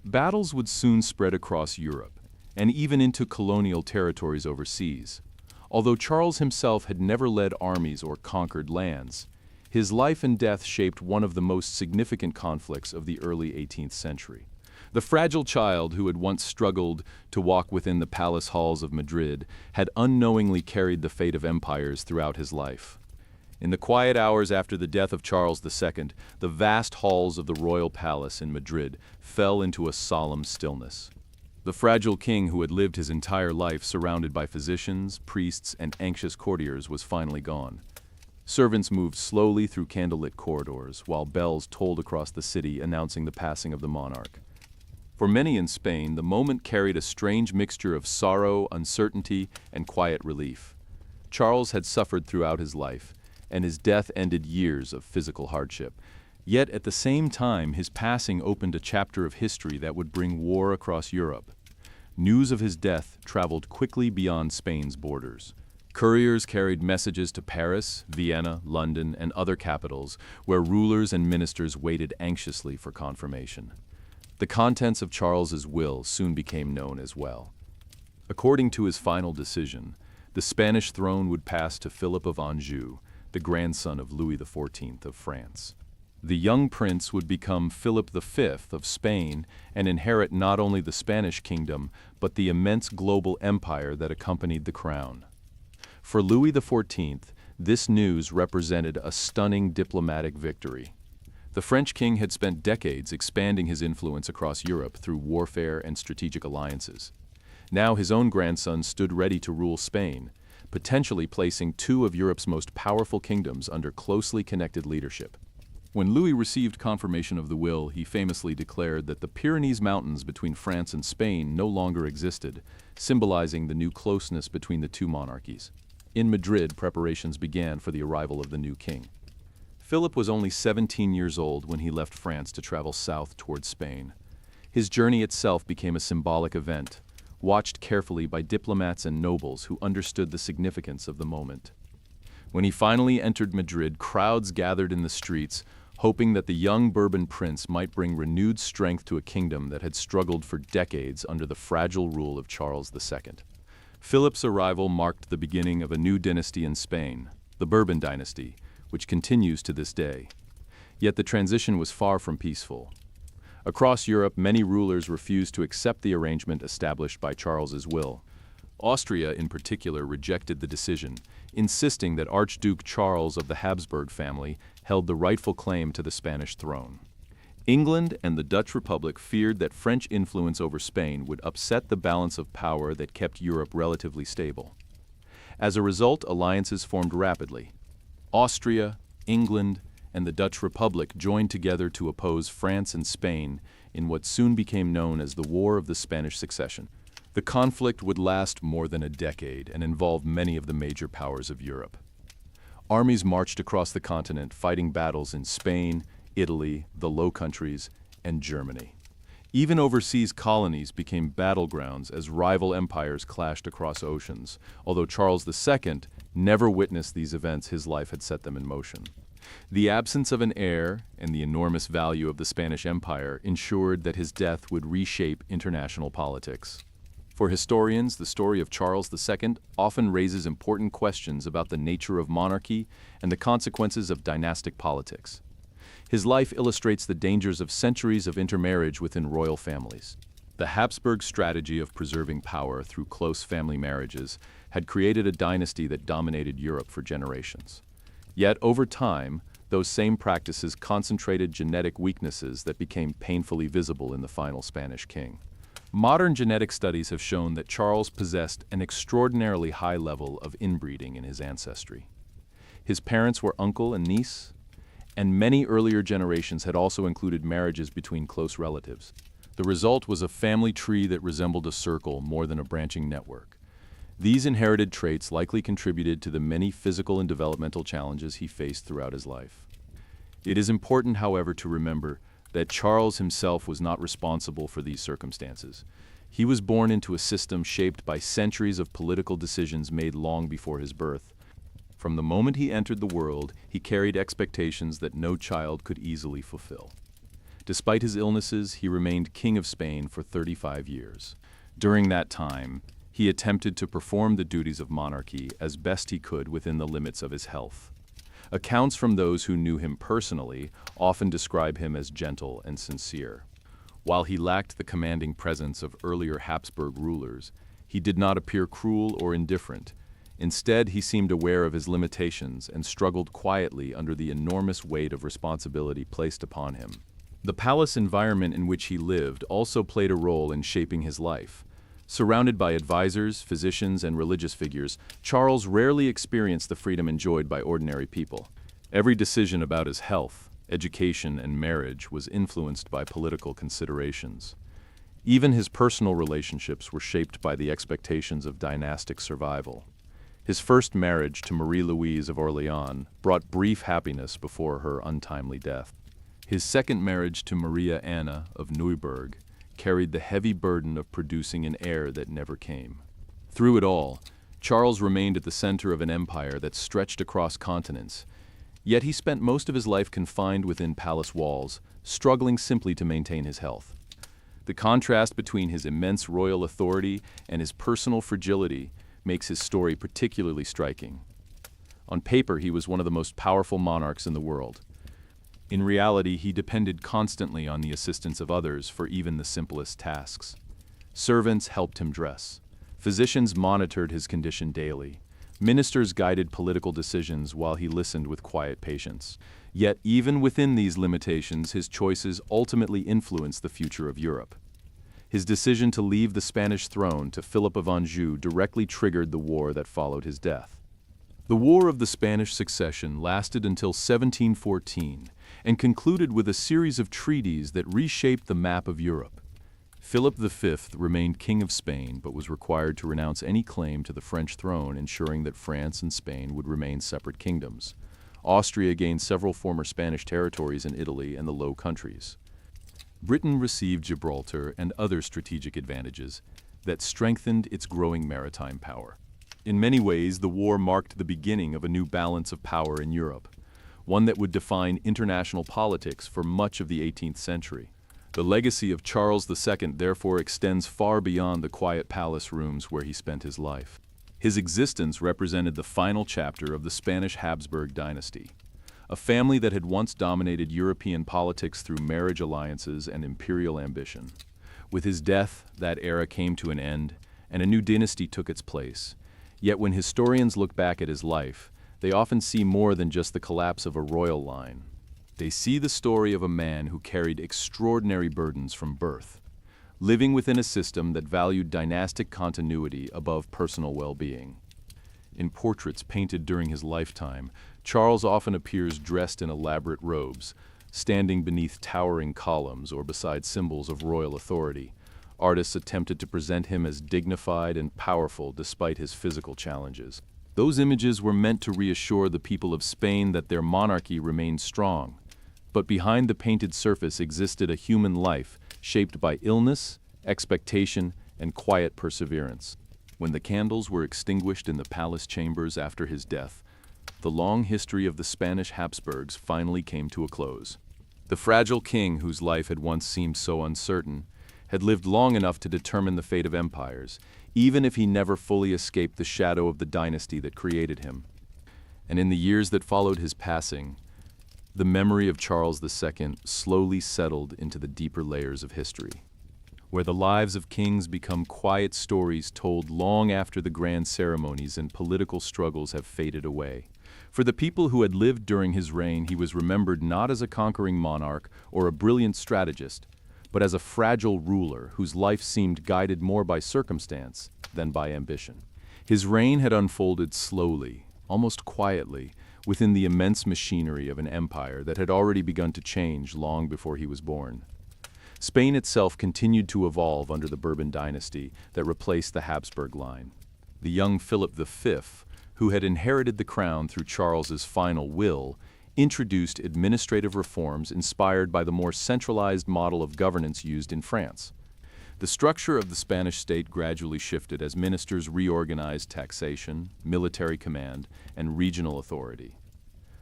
Battles would soon spread across Europe, and even into colonial territories overseas. Although Charles himself had never led armies or conquered lands, his life and death shaped one of the most significant conflicts of the early 18th century. The fragile child who had once struggled to walk within the palace halls of Madrid had unknowingly carried the fate of empires throughout his life. In the quiet hours after the death of Charles II, the vast halls of the royal palace in Madrid fell into a solemn stillness. The fragile king who had lived his entire life surrounded by physicians, priests, and anxious courtiers was finally gone. Servants moved slowly through candlelit corridors, while bells tolled across the city announcing the passing of the monarch. For many in Spain, the moment carried a strange mixture of sorrow, uncertainty, and quiet relief. Charles had suffered throughout his life, and his death ended years of physical hardship. Yet at the same time, his passing opened a chapter of history that would bring war across Europe. News of his death traveled quickly beyond Spain's borders. Couriers carried messages to Paris, Vienna, London, and other capitals, where rulers and ministers waited anxiously for confirmation. The contents of Charles's will soon became known as well. According to his final decision, the Spanish throne would pass to Philip of Anjou, the grandson of Louis XIV of France. The young prince would become Philip V of Spain and inherit not only the Spanish kingdom, but the immense global empire that accompanied the crown. For Louis XIV, this news represented a stunning diplomatic victory. The French king had spent decades expanding his influence across Europe through warfare and strategic alliances. Now his own grandson stood ready to rule Spain, potentially placing 2 of Europe's most powerful kingdoms under closely connected leadership. When Louis received confirmation of the will, he famously declared that the Pyrenees Mountains between France and Spain no longer existed, symbolizing the new closeness between the 2 monarchies. In Madrid, preparations began for the arrival of the new king. Philip was only 17 years old when he left France to travel south towards Spain. His journey itself became a symbolic event, watched carefully by diplomats and nobles who understood the significance of the moment. When he finally entered Madrid, crowds gathered in the streets, hoping that the young Bourbon prince might bring renewed strength to a kingdom that had struggled for decades under the fragile rule of Charles II. Philip's arrival marked the beginning of a new dynasty in Spain, the Bourbon dynasty, which continues to this day. Yet the transition was far from peaceful. Across Europe, many rulers refused to accept the arrangement established by Charles's will. Austria, in particular, rejected the decision, insisting that Archduke Charles of the Habsburg family held the rightful claim to the Spanish throne. England and the Dutch Republic feared that French influence over Spain would upset the balance of power that kept Europe relatively stable. As a result, alliances formed rapidly. Austria, England, and the Dutch Republic joined together to oppose France and Spain in what soon became known as the War of the Spanish Succession. The conflict would last more than a decade and involve many of the major powers of Europe. Armies marched across the continent, fighting battles in Spain, Italy, the Low Countries, and Germany. Even overseas colonies became battlegrounds as rival empires clashed across oceans. Although Charles II never witnessed these events, his life had set them in motion. The absence of an heir and the enormous value of the Spanish Empire ensured that his death would reshape international politics. For historians, the story of Charles II often raises important questions about the nature of monarchy and the consequences of dynastic politics. His life illustrates the dangers of centuries of intermarriage within royal families. The Habsburg strategy of preserving power through close family marriages had created a dynasty that dominated Europe for generations. Yet, over time, those same practices concentrated genetic weaknesses that became painfully visible in the final Spanish king. Modern genetic studies have shown that Charles possessed an extraordinarily high level of inbreeding in his ancestry. His parents were uncle and niece, and many earlier generations had also included marriages between close relatives. The result was a family tree that resembled a circle more than a branching network. These inherited traits likely contributed to the many physical and developmental challenges he faced throughout his life. It is important, however, to remember that Charles himself was not responsible for these circumstances. He was born into a system shaped by centuries of political decisions made long before his birth. From the moment he entered the world, he carried expectations that no child could easily fulfill. Despite his illnesses, he remained King of Spain for 35 years. During that time, he attempted to perform the duties of monarchy as best he could within the limits of his health. Accounts from those who knew him personally often describe him as gentle and sincere. While he lacked the commanding presence of earlier Habsburg rulers, he did not appear cruel or indifferent. Instead, he seemed aware of his limitations and struggled quietly under the enormous weight of responsibility placed upon him. The palace environment in which he lived also played a role in shaping his life. Surrounded by advisors, physicians, and religious figures, Charles rarely experienced the freedom enjoyed by ordinary people. Every decision about his health, education, and marriage was influenced by political considerations. Even his personal relationships were shaped by the expectations of dynastic survival. His first marriage to Marie-Louise of Orléans brought brief happiness before her untimely death. His second marriage to Maria Anna of Neuburg carried the heavy burden of producing an heir that never came. Through it all, Charles remained at the center of an empire that stretched across continents, yet he spent most of his life confined within palace walls, struggling simply to maintain his health. The contrast between his immense royal authority and his personal fragility makes his story particularly striking. On paper, he was one of the most powerful monarchs in the world. In reality, he depended constantly on the assistance of others for even the simplest tasks. Servants helped him dress. Physicians monitored his condition daily. Ministers guided political decisions while he listened with quiet patience. Yet, even within these limitations, his choices ultimately influenced the future of Europe. His decision to leave the Spanish throne to Philip of Anjou directly triggered the war that followed his death. The War of the Spanish Succession lasted until 1714 and concluded with a series of treaties that reshaped the map of Europe. Philip V remained King of Spain but was required to renounce any claim to the French throne, ensuring that France and Spain would remain separate kingdoms. Austria gained several former Spanish territories in Italy and the Low Countries. Britain received Gibraltar and other strategic advantages that strengthened its growing maritime power. In many ways, the war marked the beginning of a new balance of power in Europe, one that would define international politics for much of the 18th century. The legacy of Charles II therefore extends far beyond the quiet palace rooms where he spent his life. His existence represented the final chapter of the Spanish Habsburg dynasty, a family that had once dominated European politics through marriage alliances and imperial ambition. With his death, that era came to an end, and a new dynasty took its place. Yet when historians look back at his life, they often see more than just the collapse of a royal line. They see the story of a man who carried extraordinary burdens from birth, living within a system that valued dynastic continuity above personal well-being. In portraits painted during his lifetime, Charles often appears dressed in elaborate robes, standing beneath towering columns or beside symbols of royal authority. Artists attempted to present him as dignified and powerful despite his physical challenges. Those images were meant to reassure the people of Spain that their monarchy remained strong. But behind the painted surface existed a human life shaped by illness, expectation, and quiet perseverance. When the candles were extinguished in the palace chambers after his death, the long history of the Spanish Habsburgs finally came to a close. The fragile king, whose life had once seemed so uncertain, had lived long enough to determine the fate of empires, even if he never fully escaped the shadow of the dynasty that created him. And in the years that followed his passing, the memory of Charles II slowly settled into the deeper layers of history, where the lives of kings become quiet stories told long after the grand ceremonies and political struggles have faded away. For the people who had lived during his reign, he was remembered not as a conquering monarch or a brilliant strategist, but as a fragile ruler whose life seemed guided more by circumstance than by ambition. His reign had unfolded slowly, almost quietly, within the immense machinery of an empire that had already begun to change long before he was born. Spain itself continued to evolve under the Bourbon dynasty that replaced the Habsburg line. The young Philip V, who had inherited the crown through Charles's final will, introduced administrative reforms inspired by the more centralized model of governance used in France. The structure of the Spanish state gradually shifted as ministers reorganized taxation, military command, and regional authority.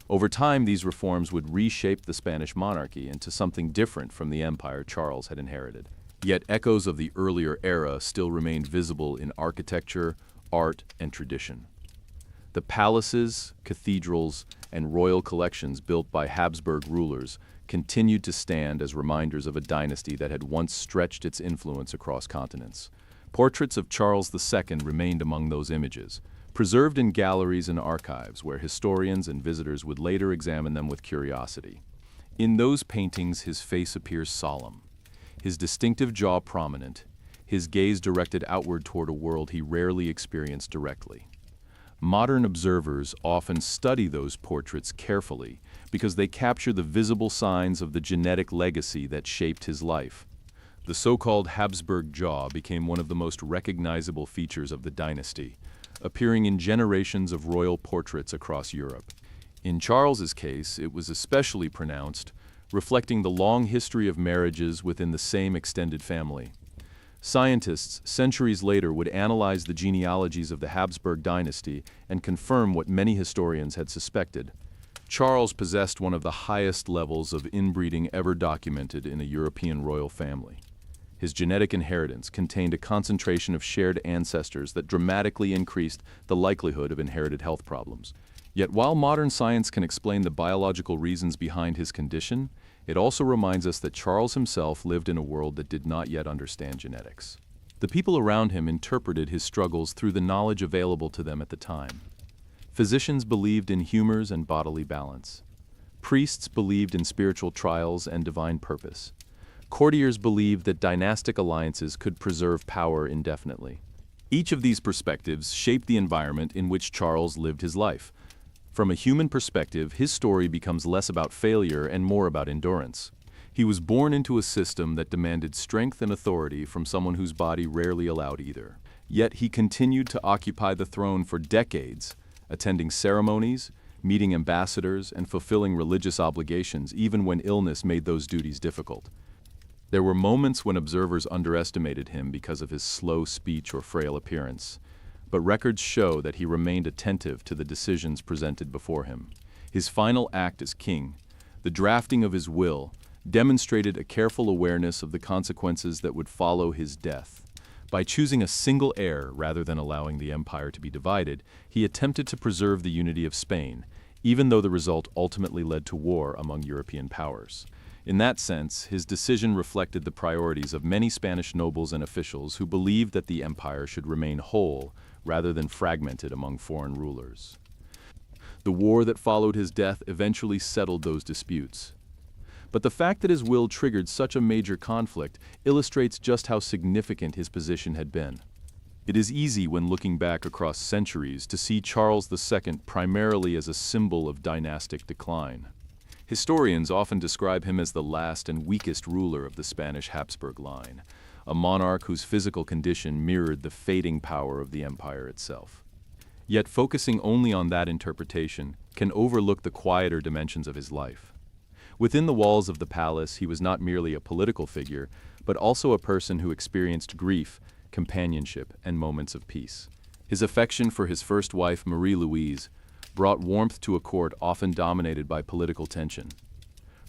Over time, these reforms would reshape the Spanish monarchy into something different from the empire Charles had inherited. Yet echoes of the earlier era still remained visible in architecture, art, and tradition. The palaces, cathedrals, and royal collections built by Habsburg rulers continued to stand as reminders of a dynasty that had once stretched its influence across continents. Portraits of Charles II remained among those images, preserved in galleries and archives where historians and visitors would later examine them with curiosity. In those paintings, his face appears solemn, his distinctive jaw prominent, his gaze directed outward toward a world he rarely experienced directly. Modern observers often study those portraits carefully because they capture the visible signs of the genetic legacy that shaped his life. The so-called Habsburg jaw became one of the most recognizable features of the dynasty, appearing in generations of royal portraits across Europe. In Charles's case, it was especially pronounced, reflecting the long history of marriages within the same extended family. Scientists, centuries later, would analyze the genealogies of the Habsburg dynasty and confirm what many historians had suspected. Charles possessed one of the highest levels of inbreeding ever documented in a European royal family. His genetic inheritance contained a concentration of shared ancestors that dramatically increased the likelihood of inherited health problems. Yet while modern science can explain the biological reasons behind his condition, it also reminds us that Charles himself lived in a world that did not yet understand genetics. The people around him interpreted his struggles through the knowledge available to them at the time. Physicians believed in humors and bodily balance. Priests believed in spiritual trials and divine purpose. Courtiers believed that dynastic alliances could preserve power indefinitely. Each of these perspectives shaped the environment in which Charles lived his life. From a human perspective, his story becomes less about failure and more about endurance. He was born into a system that demanded strength and authority from someone whose body rarely allowed either. Yet he continued to occupy the throne for decades, attending ceremonies, meeting ambassadors, and fulfilling religious obligations even when illness made those duties difficult. There were moments when observers underestimated him because of his slow speech or frail appearance, but records show that he remained attentive to the decisions presented before him. His final act as king, the drafting of his will, demonstrated a careful awareness of the consequences that would follow his death. By choosing a single heir rather than allowing the empire to be divided, he attempted to preserve the unity of Spain, even though the result ultimately led to war among European powers. In that sense, his decision reflected the priorities of many Spanish nobles and officials who believed that the empire should remain whole rather than fragmented among foreign rulers. The war that followed his death eventually settled those disputes. But the fact that his will triggered such a major conflict illustrates just how significant his position had been. It is easy when looking back across centuries to see Charles II primarily as a symbol of dynastic decline. Historians often describe him as the last and weakest ruler of the Spanish Habsburg line, a monarch whose physical condition mirrored the fading power of the empire itself. Yet focusing only on that interpretation can overlook the quieter dimensions of his life. Within the walls of the palace, he was not merely a political figure, but also a person who experienced grief, companionship, and moments of peace. His affection for his first wife, Marie-Louise, brought warmth to a court often dominated by political tension.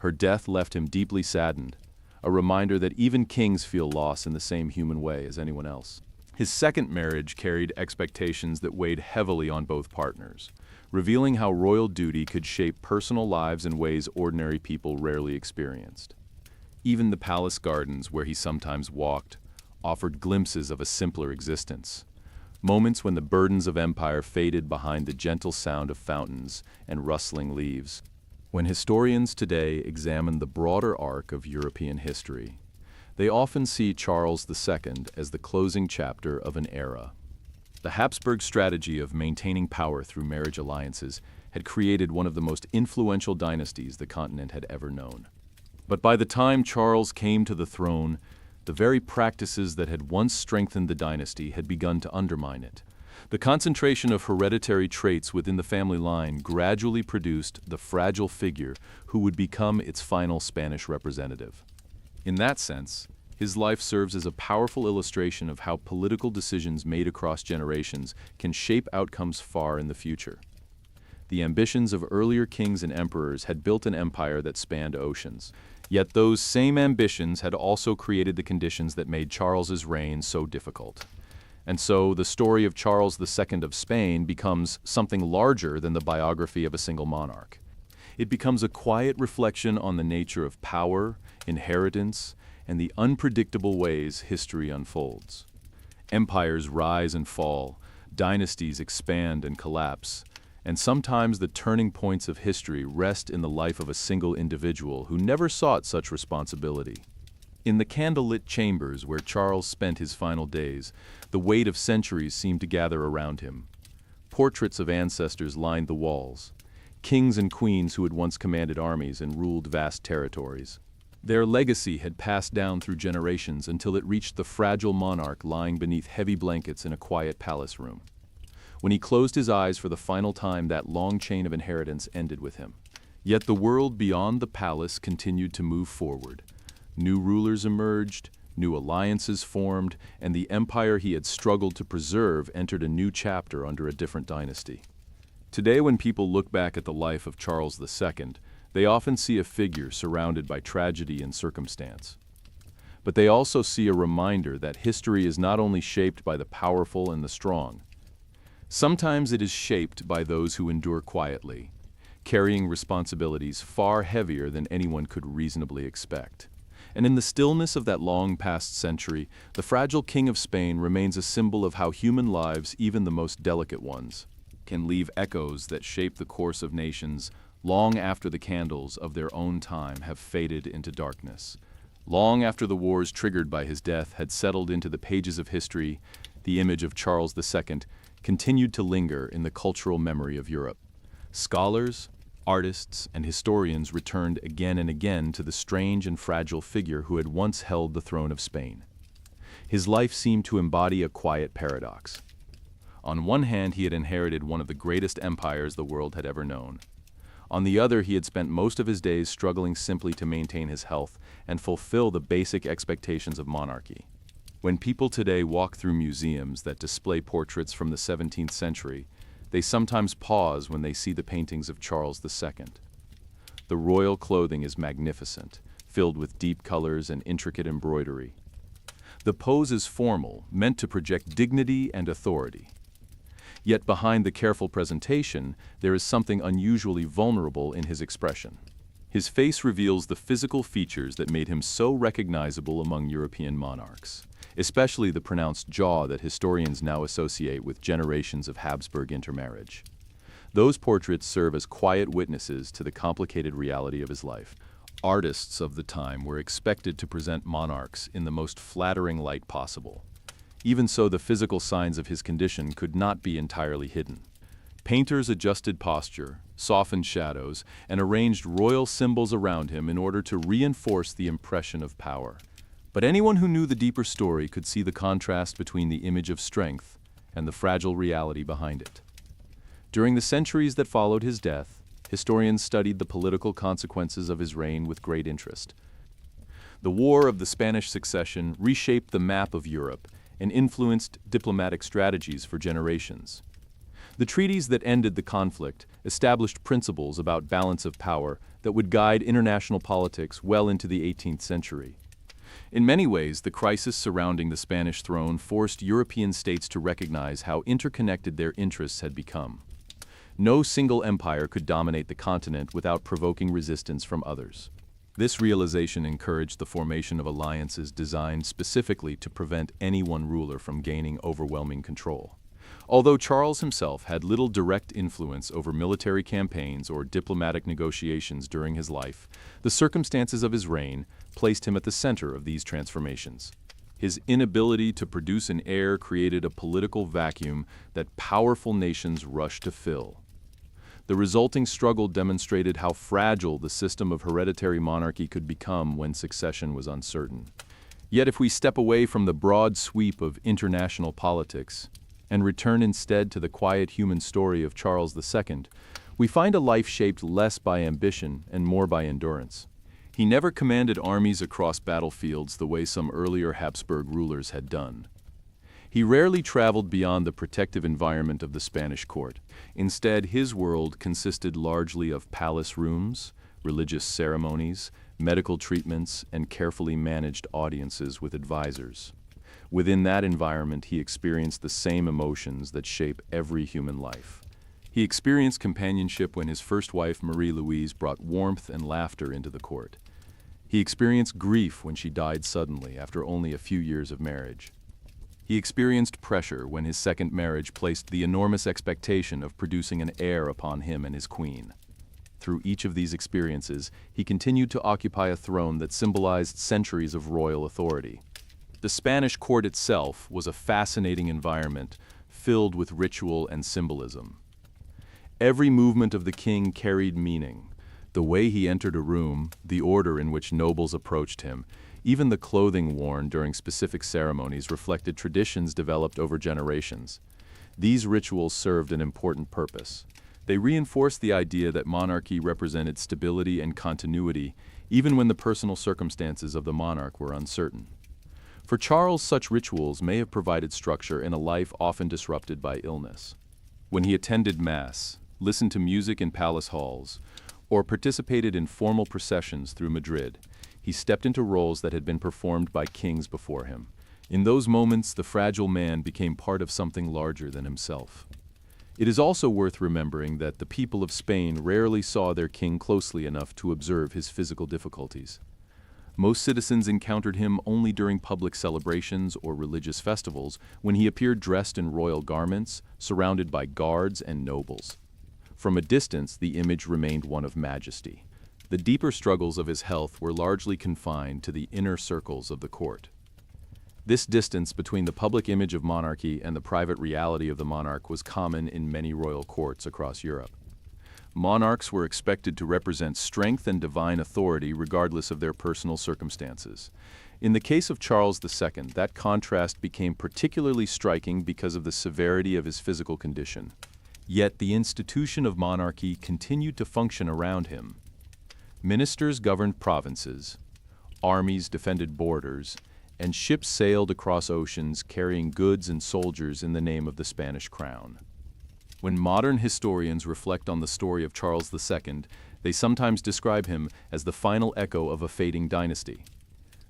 Her death left him deeply saddened, a reminder that even kings feel loss in the same human way as anyone else. His second marriage carried expectations that weighed heavily on both partners, revealing how royal duty could shape personal lives in ways ordinary people rarely experienced. Even the palace gardens where he sometimes walked offered glimpses of a simpler existence, moments when the burdens of empire faded behind the gentle sound of fountains and rustling leaves. When historians today examine the broader arc of European history, they often see Charles II as the closing chapter of an era. The Habsburg strategy of maintaining power through marriage alliances had created one of the most influential dynasties the continent had ever known. But by the time Charles came to the throne, the very practices that had once strengthened the dynasty had begun to undermine it. The concentration of hereditary traits within the family line gradually produced the fragile figure who would become its final Spanish representative. In that sense, his life serves as a powerful illustration of how political decisions made across generations can shape outcomes far in the future. The ambitions of earlier kings and emperors had built an empire that spanned oceans. Yet those same ambitions had also created the conditions that made Charles's reign so difficult. And so the story of Charles II of Spain becomes something larger than the biography of a single monarch. It becomes a quiet reflection on the nature of power, inheritance, and the unpredictable ways history unfolds. Empires rise and fall, dynasties expand and collapse, and sometimes the turning points of history rest in the life of a single individual who never sought such responsibility. In the candlelit chambers where Charles spent his final days, the weight of centuries seemed to gather around him. Portraits of ancestors lined the walls, kings and queens who had once commanded armies and ruled vast territories. Their legacy had passed down through generations until it reached the fragile monarch lying beneath heavy blankets in a quiet palace room. When he closed his eyes for the final time, that long chain of inheritance ended with him. Yet the world beyond the palace continued to move forward. New rulers emerged, new alliances formed, and the empire he had struggled to preserve entered a new chapter under a different dynasty. Today, when people look back at the life of Charles II, they often see a figure surrounded by tragedy and circumstance. But they also see a reminder that history is not only shaped by the powerful and the strong. Sometimes it is shaped by those who endure quietly, carrying responsibilities far heavier than anyone could reasonably expect. And in the stillness of that long-past century, the fragile King of Spain remains a symbol of how human lives, even the most delicate ones, can leave echoes that shape the course of nations long after the candles of their own time have faded into darkness. Long after the wars triggered by his death had settled into the pages of history, the image of Charles II continued to linger in the cultural memory of Europe. Scholars, Artists and historians returned again and again to the strange and fragile figure who had once held the throne of Spain. His life seemed to embody a quiet paradox. On one hand, he had inherited one of the greatest empires the world had ever known. On the other, he had spent most of his days struggling simply to maintain his health and fulfill the basic expectations of monarchy. When people today walk through museums that display portraits from the 17th century, they sometimes pause when they see the paintings of Charles II. The royal clothing is magnificent, filled with deep colors and intricate embroidery. The pose is formal, meant to project dignity and authority. Yet behind the careful presentation, there is something unusually vulnerable in his expression. His face reveals the physical features that made him so recognizable among European monarchs, especially the pronounced jaw that historians now associate with generations of Habsburg intermarriage. Those portraits serve as quiet witnesses to the complicated reality of his life. Artists of the time were expected to present monarchs in the most flattering light possible. Even so, the physical signs of his condition could not be entirely hidden. Painters adjusted posture, softened shadows, and arranged royal symbols around him in order to reinforce the impression of power. But anyone who knew the deeper story could see the contrast between the image of strength and the fragile reality behind it. During the centuries that followed his death, historians studied the political consequences of his reign with great interest. The War of the Spanish Succession reshaped the map of Europe and influenced diplomatic strategies for generations. The treaties that ended the conflict established principles about balance of power that would guide international politics well into the 18th century. In many ways, the crisis surrounding the Spanish throne forced European states to recognize how interconnected their interests had become. No single empire could dominate the continent without provoking resistance from others. This realization encouraged the formation of alliances designed specifically to prevent any one ruler from gaining overwhelming control. Although Charles himself had little direct influence over military campaigns or diplomatic negotiations during his life, the circumstances of his reign placed him at the center of these transformations. His inability to produce an heir created a political vacuum that powerful nations rushed to fill. The resulting struggle demonstrated how fragile the system of hereditary monarchy could become when succession was uncertain. Yet if we step away from the broad sweep of international politics and return instead to the quiet human story of Charles II, we find a life shaped less by ambition and more by endurance. He never commanded armies across battlefields the way some earlier Habsburg rulers had done. He rarely traveled beyond the protective environment of the Spanish court. Instead, his world consisted largely of palace rooms, religious ceremonies, medical treatments, and carefully managed audiences with advisors. Within that environment, he experienced the same emotions that shape every human life. He experienced companionship when his first wife, Marie-Louise, brought warmth and laughter into the court. He experienced grief when she died suddenly after only a few years of marriage. He experienced pressure when his second marriage placed the enormous expectation of producing an heir upon him and his queen. Through each of these experiences, he continued to occupy a throne that symbolized centuries of royal authority. The Spanish court itself was a fascinating environment filled with ritual and symbolism. Every movement of the king carried meaning. The way he entered a room, the order in which nobles approached him, even the clothing worn during specific ceremonies reflected traditions developed over generations. These rituals served an important purpose. They reinforced the idea that monarchy represented stability and continuity, even when the personal circumstances of the monarch were uncertain. For Charles, such rituals may have provided structure in a life often disrupted by illness. When he attended Mass, listened to music in palace halls, or participated in formal processions through Madrid, he stepped into roles that had been performed by kings before him. In those moments, the fragile man became part of something larger than himself. It is also worth remembering that the people of Spain rarely saw their king closely enough to observe his physical difficulties. Most citizens encountered him only during public celebrations or religious festivals, when he appeared dressed in royal garments, surrounded by guards and nobles. From a distance, the image remained one of majesty. The deeper struggles of his health were largely confined to the inner circles of the court. This distance between the public image of monarchy and the private reality of the monarch was common in many royal courts across Europe. Monarchs were expected to represent strength and divine authority regardless of their personal circumstances. In the case of Charles II, that contrast became particularly striking because of the severity of his physical condition. Yet the institution of monarchy continued to function around him. Ministers governed provinces, armies defended borders, and ships sailed across oceans carrying goods and soldiers in the name of the Spanish crown. When modern historians reflect on the story of Charles II, they sometimes describe him as the final echo of a fading dynasty.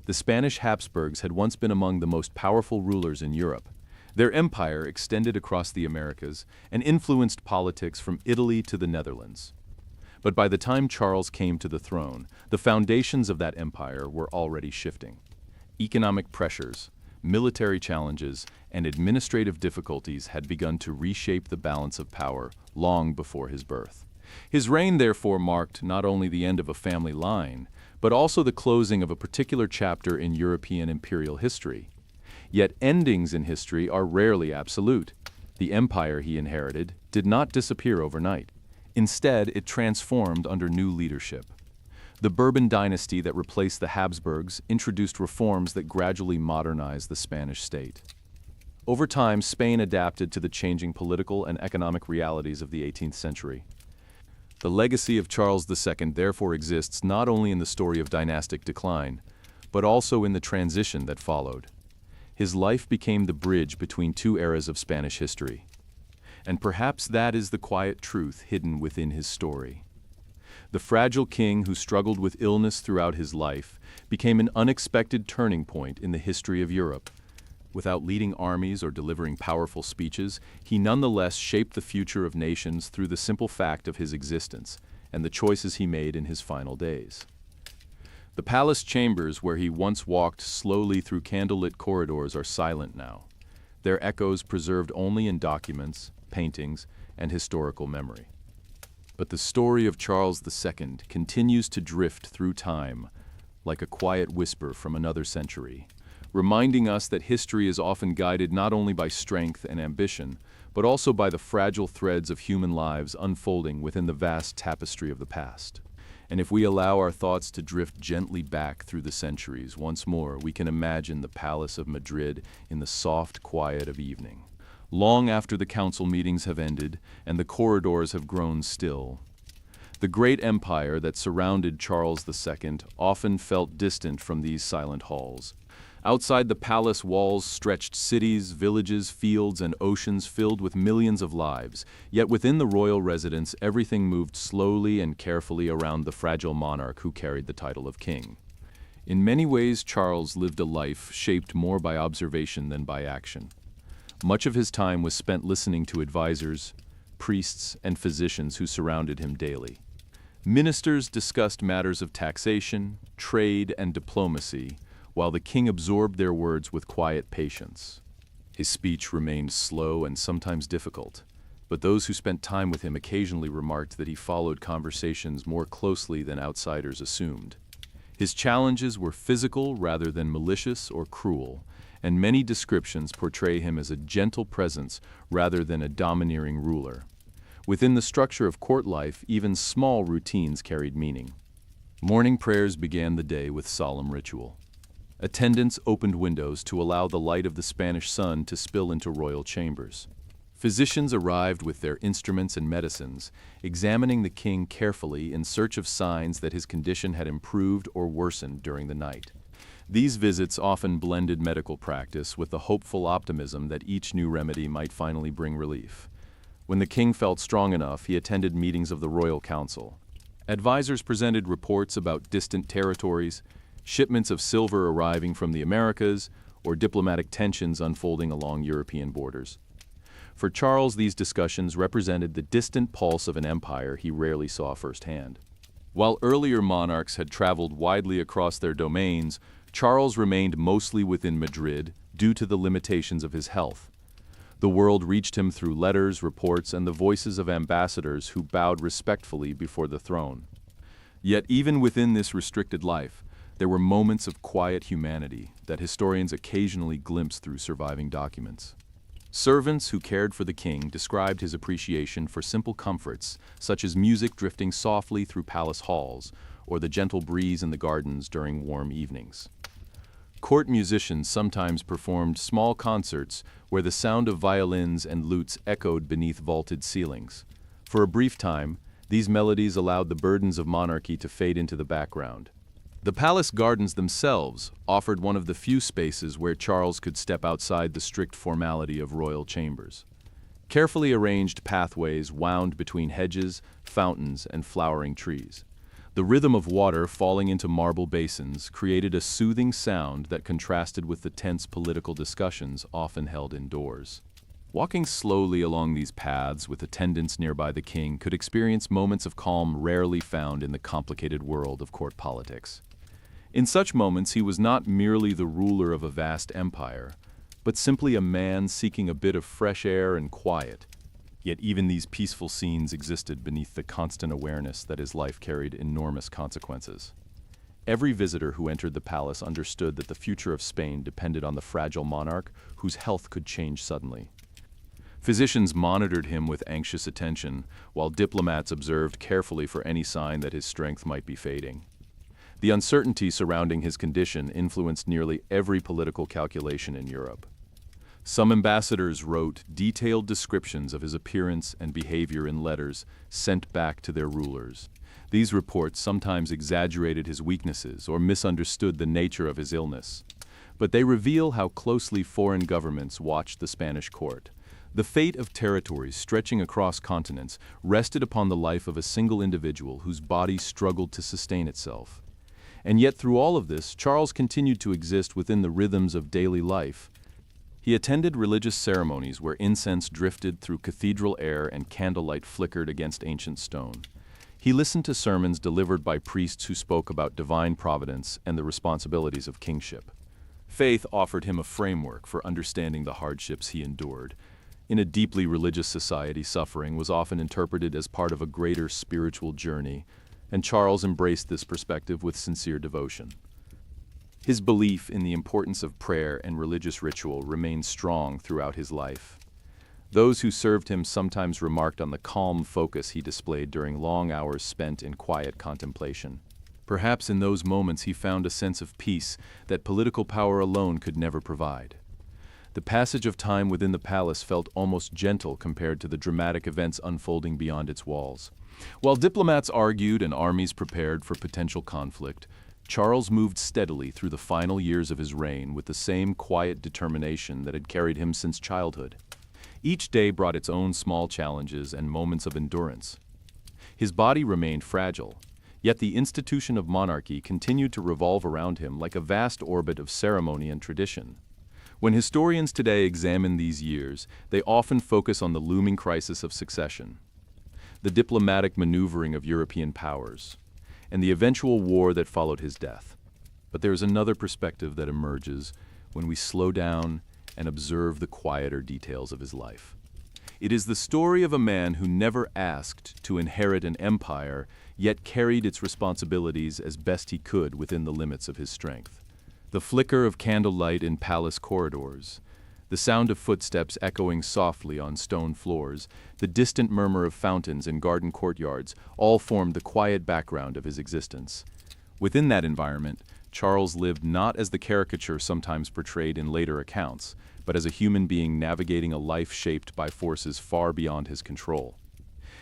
The Spanish Habsburgs had once been among the most powerful rulers in Europe. Their empire extended across the Americas and influenced politics from Italy to the Netherlands. But by the time Charles came to the throne, the foundations of that empire were already shifting. Economic pressures, military challenges, and administrative difficulties had begun to reshape the balance of power long before his birth. His reign, therefore, marked not only the end of a family line, but also the closing of a particular chapter in European imperial history. Yet endings in history are rarely absolute. The empire he inherited did not disappear overnight. Instead, it transformed under new leadership. The Bourbon dynasty that replaced the Habsburgs introduced reforms that gradually modernized the Spanish state. Over time, Spain adapted to the changing political and economic realities of the 18th century. The legacy of Charles II therefore exists not only in the story of dynastic decline, but also in the transition that followed. His life became the bridge between two eras of Spanish history. And perhaps that is the quiet truth hidden within his story. The fragile king who struggled with illness throughout his life became an unexpected turning point in the history of Europe. Without leading armies or delivering powerful speeches, he nonetheless shaped the future of nations through the simple fact of his existence and the choices he made in his final days. The palace chambers where he once walked slowly through candlelit corridors are silent now, their echoes preserved only in documents, paintings, and historical memory. But the story of Charles II continues to drift through time, like a quiet whisper from another century, reminding us that history is often guided not only by strength and ambition, but also by the fragile threads of human lives unfolding within the vast tapestry of the past. And if we allow our thoughts to drift gently back through the centuries, once more we can imagine the Palace of Madrid in the soft quiet of evening. Long after the council meetings have ended and the corridors have grown still, the great empire that surrounded Charles II often felt distant from these silent halls. Outside the palace walls stretched cities, villages, fields, and oceans filled with millions of lives. Yet within the royal residence, everything moved slowly and carefully around the fragile monarch who carried the title of king. In many ways, Charles lived a life shaped more by observation than by action. Much of his time was spent listening to advisors, priests, and physicians who surrounded him daily. Ministers discussed matters of taxation, trade, and diplomacy, while the king absorbed their words with quiet patience. His speech remained slow and sometimes difficult, but those who spent time with him occasionally remarked that he followed conversations more closely than outsiders assumed. His challenges were physical rather than malicious or cruel, and many descriptions portray him as a gentle presence rather than a domineering ruler. Within the structure of court life, even small routines carried meaning. Morning prayers began the day with solemn ritual. Attendants opened windows to allow the light of the Spanish sun to spill into royal chambers. Physicians arrived with their instruments and medicines, examining the king carefully in search of signs that his condition had improved or worsened during the night. These visits often blended medical practice with the hopeful optimism that each new remedy might finally bring relief. When the king felt strong enough, he attended meetings of the royal council. Advisors presented reports about distant territories, shipments of silver arriving from the Americas, or diplomatic tensions unfolding along European borders. For Charles, these discussions represented the distant pulse of an empire he rarely saw firsthand. While earlier monarchs had traveled widely across their domains, Charles remained mostly within Madrid due to the limitations of his health. The world reached him through letters, reports, and the voices of ambassadors who bowed respectfully before the throne. Yet even within this restricted life, there were moments of quiet humanity that historians occasionally glimpse through surviving documents. Servants who cared for the king described his appreciation for simple comforts, such as music drifting softly through palace halls, or the gentle breeze in the gardens during warm evenings. Court musicians sometimes performed small concerts where the sound of violins and lutes echoed beneath vaulted ceilings. For a brief time, these melodies allowed the burdens of monarchy to fade into the background. The palace gardens themselves offered one of the few spaces where Charles could step outside the strict formality of royal chambers. Carefully arranged pathways wound between hedges, fountains, and flowering trees. The rhythm of water falling into marble basins created a soothing sound that contrasted with the tense political discussions often held indoors. Walking slowly along these paths with attendants nearby the king could experience moments of calm rarely found in the complicated world of court politics. In such moments, he was not merely the ruler of a vast empire, but simply a man seeking a bit of fresh air and quiet. Yet even these peaceful scenes existed beneath the constant awareness that his life carried enormous consequences. Every visitor who entered the palace understood that the future of Spain depended on the fragile monarch whose health could change suddenly. Physicians monitored him with anxious attention, while diplomats observed carefully for any sign that his strength might be fading. The uncertainty surrounding his condition influenced nearly every political calculation in Europe. Some ambassadors wrote detailed descriptions of his appearance and behavior in letters sent back to their rulers. These reports sometimes exaggerated his weaknesses or misunderstood the nature of his illness, but they reveal how closely foreign governments watched the Spanish court. The fate of territories stretching across continents rested upon the life of a single individual whose body struggled to sustain itself. And yet through all of this, Charles continued to exist within the rhythms of daily life. He attended religious ceremonies where incense drifted through cathedral air and candlelight flickered against ancient stone. He listened to sermons delivered by priests who spoke about divine providence and the responsibilities of kingship. Faith offered him a framework for understanding the hardships he endured. In a deeply religious society, suffering was often interpreted as part of a greater spiritual journey, and Charles embraced this perspective with sincere devotion. His belief in the importance of prayer and religious ritual remained strong throughout his life. Those who served him sometimes remarked on the calm focus he displayed during long hours spent in quiet contemplation. Perhaps in those moments he found a sense of peace that political power alone could never provide. The passage of time within the palace felt almost gentle compared to the dramatic events unfolding beyond its walls. While diplomats argued and armies prepared for potential conflict, Charles moved steadily through the final years of his reign with the same quiet determination that had carried him since childhood. Each day brought its own small challenges and moments of endurance. His body remained fragile, yet the institution of monarchy continued to revolve around him like a vast orbit of ceremony and tradition. When historians today examine these years, they often focus on the looming crisis of succession, the diplomatic maneuvering of European powers, and the eventual war that followed his death. But there is another perspective that emerges when we slow down and observe the quieter details of his life. It is the story of a man who never asked to inherit an empire, yet carried its responsibilities as best he could within the limits of his strength. The flicker of candlelight in palace corridors, the sound of footsteps echoing softly on stone floors, the distant murmur of fountains in garden courtyards, all formed the quiet background of his existence. Within that environment, Charles lived not as the caricature sometimes portrayed in later accounts, but as a human being navigating a life shaped by forces far beyond his control.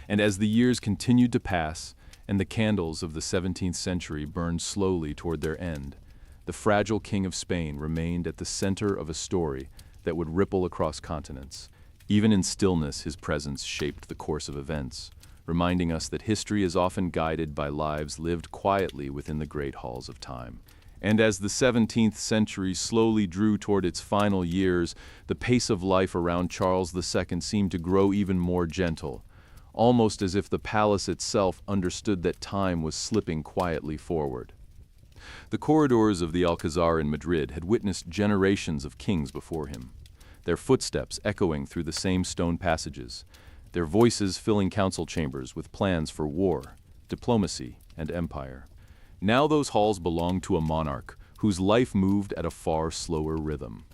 And as the years continued to pass, and the candles of the 17th century burned slowly toward their end, the fragile King of Spain remained at the center of a story that would ripple across continents. Even in stillness, his presence shaped the course of events, reminding us that history is often guided by lives lived quietly within the great halls of time. And as the 17th century slowly drew toward its final years, the pace of life around Charles II seemed to grow even more gentle, almost as if the palace itself understood that time was slipping quietly forward. The corridors of the Alcazar in Madrid had witnessed generations of kings before him, their footsteps echoing through the same stone passages, their voices filling council chambers with plans for war, diplomacy, and empire. Now those halls belonged to a monarch whose life moved at a far slower rhythm.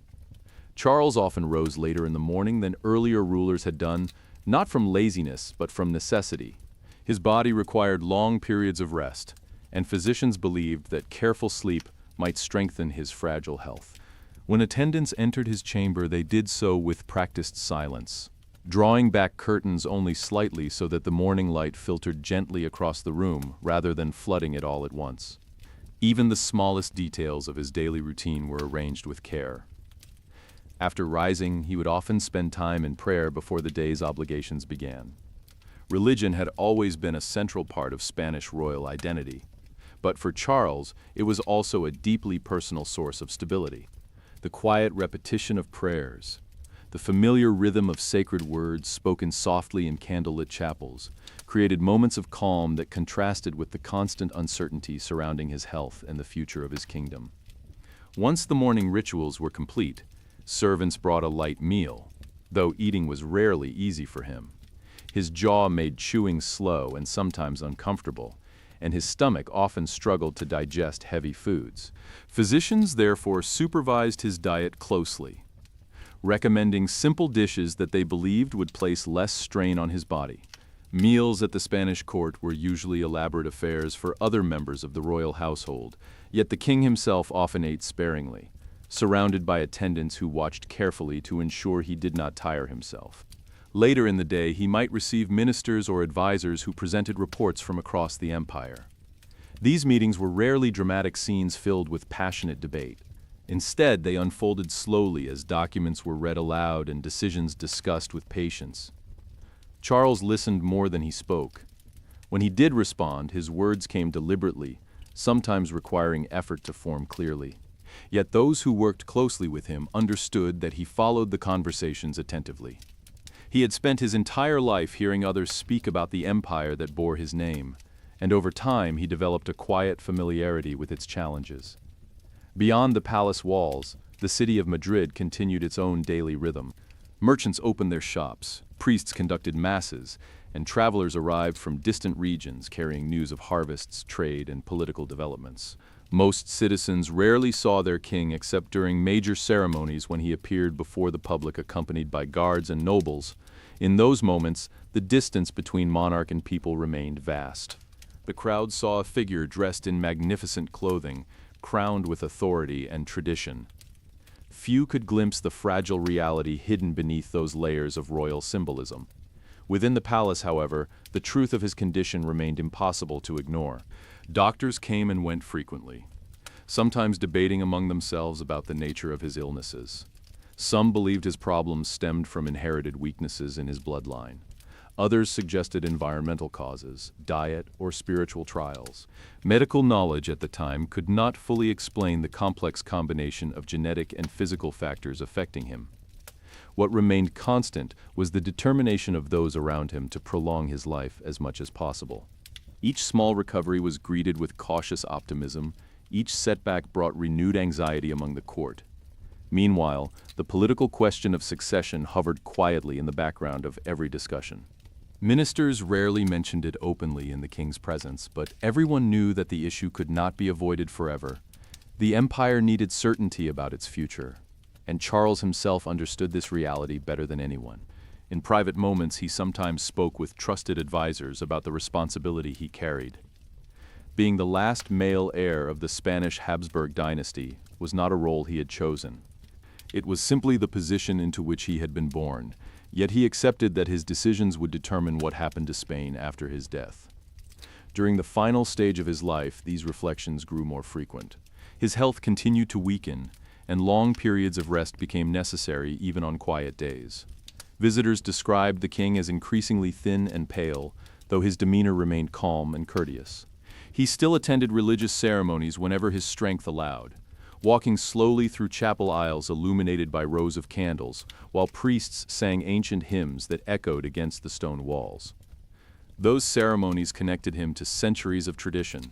Charles often rose later in the morning than earlier rulers had done, not from laziness, but from necessity. His body required long periods of rest, and physicians believed that careful sleep might strengthen his fragile health. When attendants entered his chamber, they did so with practiced silence, drawing back curtains only slightly so that the morning light filtered gently across the room rather than flooding it all at once. Even the smallest details of his daily routine were arranged with care. After rising, he would often spend time in prayer before the day's obligations began. Religion had always been a central part of Spanish royal identity, but for Charles, it was also a deeply personal source of stability. The quiet repetition of prayers, the familiar rhythm of sacred words spoken softly in candlelit chapels, created moments of calm that contrasted with the constant uncertainty surrounding his health and the future of his kingdom. Once the morning rituals were complete, servants brought a light meal, though eating was rarely easy for him. His jaw made chewing slow and sometimes uncomfortable, and his stomach often struggled to digest heavy foods. Physicians therefore supervised his diet closely, recommending simple dishes that they believed would place less strain on his body. Meals at the Spanish court were usually elaborate affairs for other members of the royal household, yet the king himself often ate sparingly, surrounded by attendants who watched carefully to ensure he did not tire himself. Later in the day, he might receive ministers or advisors who presented reports from across the empire. These meetings were rarely dramatic scenes filled with passionate debate. Instead, they unfolded slowly as documents were read aloud and decisions discussed with patience. Charles listened more than he spoke. When he did respond, his words came deliberately, sometimes requiring effort to form clearly. Yet those who worked closely with him understood that he followed the conversations attentively. He had spent his entire life hearing others speak about the empire that bore his name, and over time he developed a quiet familiarity with its challenges. Beyond the palace walls, the city of Madrid continued its own daily rhythm. Merchants opened their shops, priests conducted masses, and travelers arrived from distant regions carrying news of harvests, trade, and political developments. Most citizens rarely saw their king except during major ceremonies when he appeared before the public accompanied by guards and nobles. In those moments, the distance between monarch and people remained vast. The crowd saw a figure dressed in magnificent clothing, crowned with authority and tradition. Few could glimpse the fragile reality hidden beneath those layers of royal symbolism. Within the palace, however, the truth of his condition remained impossible to ignore. Doctors came and went frequently, sometimes debating among themselves about the nature of his illnesses. Some believed his problems stemmed from inherited weaknesses in his bloodline. Others suggested environmental causes, diet, or spiritual trials. Medical knowledge at the time could not fully explain the complex combination of genetic and physical factors affecting him. What remained constant was the determination of those around him to prolong his life as much as possible. Each small recovery was greeted with cautious optimism. Each setback brought renewed anxiety among the court. Meanwhile, the political question of succession hovered quietly in the background of every discussion. Ministers rarely mentioned it openly in the king's presence, but everyone knew that the issue could not be avoided forever. The empire needed certainty about its future, and Charles himself understood this reality better than anyone. In private moments, he sometimes spoke with trusted advisors about the responsibility he carried. Being the last male heir of the Spanish Habsburg dynasty was not a role he had chosen. It was simply the position into which he had been born, yet he accepted that his decisions would determine what happened to Spain after his death. During the final stage of his life, these reflections grew more frequent. His health continued to weaken, and long periods of rest became necessary even on quiet days. Visitors described the king as increasingly thin and pale, though his demeanor remained calm and courteous. He still attended religious ceremonies whenever his strength allowed, walking slowly through chapel aisles illuminated by rows of candles, while priests sang ancient hymns that echoed against the stone walls. Those ceremonies connected him to centuries of tradition,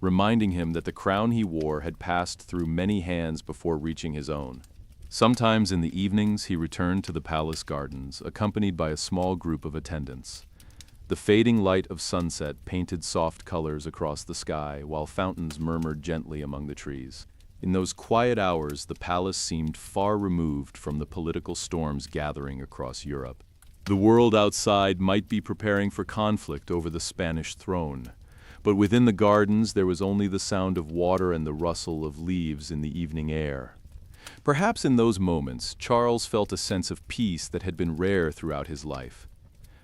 reminding him that the crown he wore had passed through many hands before reaching his own. Sometimes in the evenings he returned to the palace gardens, accompanied by a small group of attendants. The fading light of sunset painted soft colors across the sky, while fountains murmured gently among the trees. In those quiet hours, the palace seemed far removed from the political storms gathering across Europe. The world outside might be preparing for conflict over the Spanish throne, but within the gardens there was only the sound of water and the rustle of leaves in the evening air. Perhaps in those moments, Charles felt a sense of peace that had been rare throughout his life.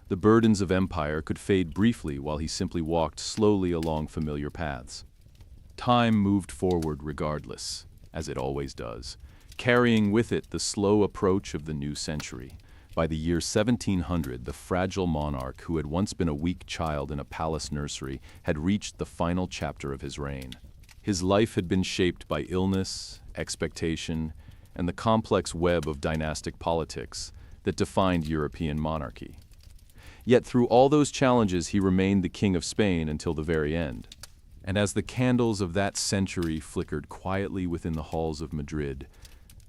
The burdens of empire could fade briefly while he simply walked slowly along familiar paths. Time moved forward regardless, as it always does, carrying with it the slow approach of the new century. By the year 1700, the fragile monarch who had once been a weak child in a palace nursery had reached the final chapter of his reign. His life had been shaped by illness, expectation, and the complex web of dynastic politics that defined European monarchy. Yet through all those challenges, he remained the King of Spain until the very end. And as the candles of that century flickered quietly within the halls of Madrid,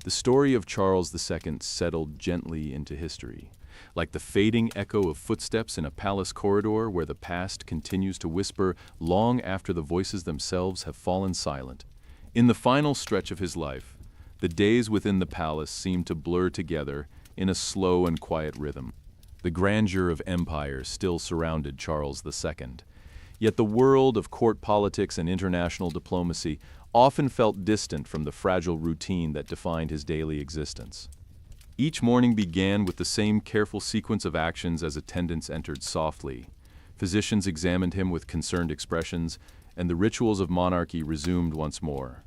the story of Charles II settled gently into history, like the fading echo of footsteps in a palace corridor where the past continues to whisper long after the voices themselves have fallen silent. In the final stretch of his life, the days within the palace seemed to blur together in a slow and quiet rhythm. The grandeur of empire still surrounded Charles II, yet the world of court politics and international diplomacy often felt distant from the fragile routine that defined his daily existence. Each morning began with the same careful sequence of actions as attendants entered softly. Physicians examined him with concerned expressions, and the rituals of monarchy resumed once more.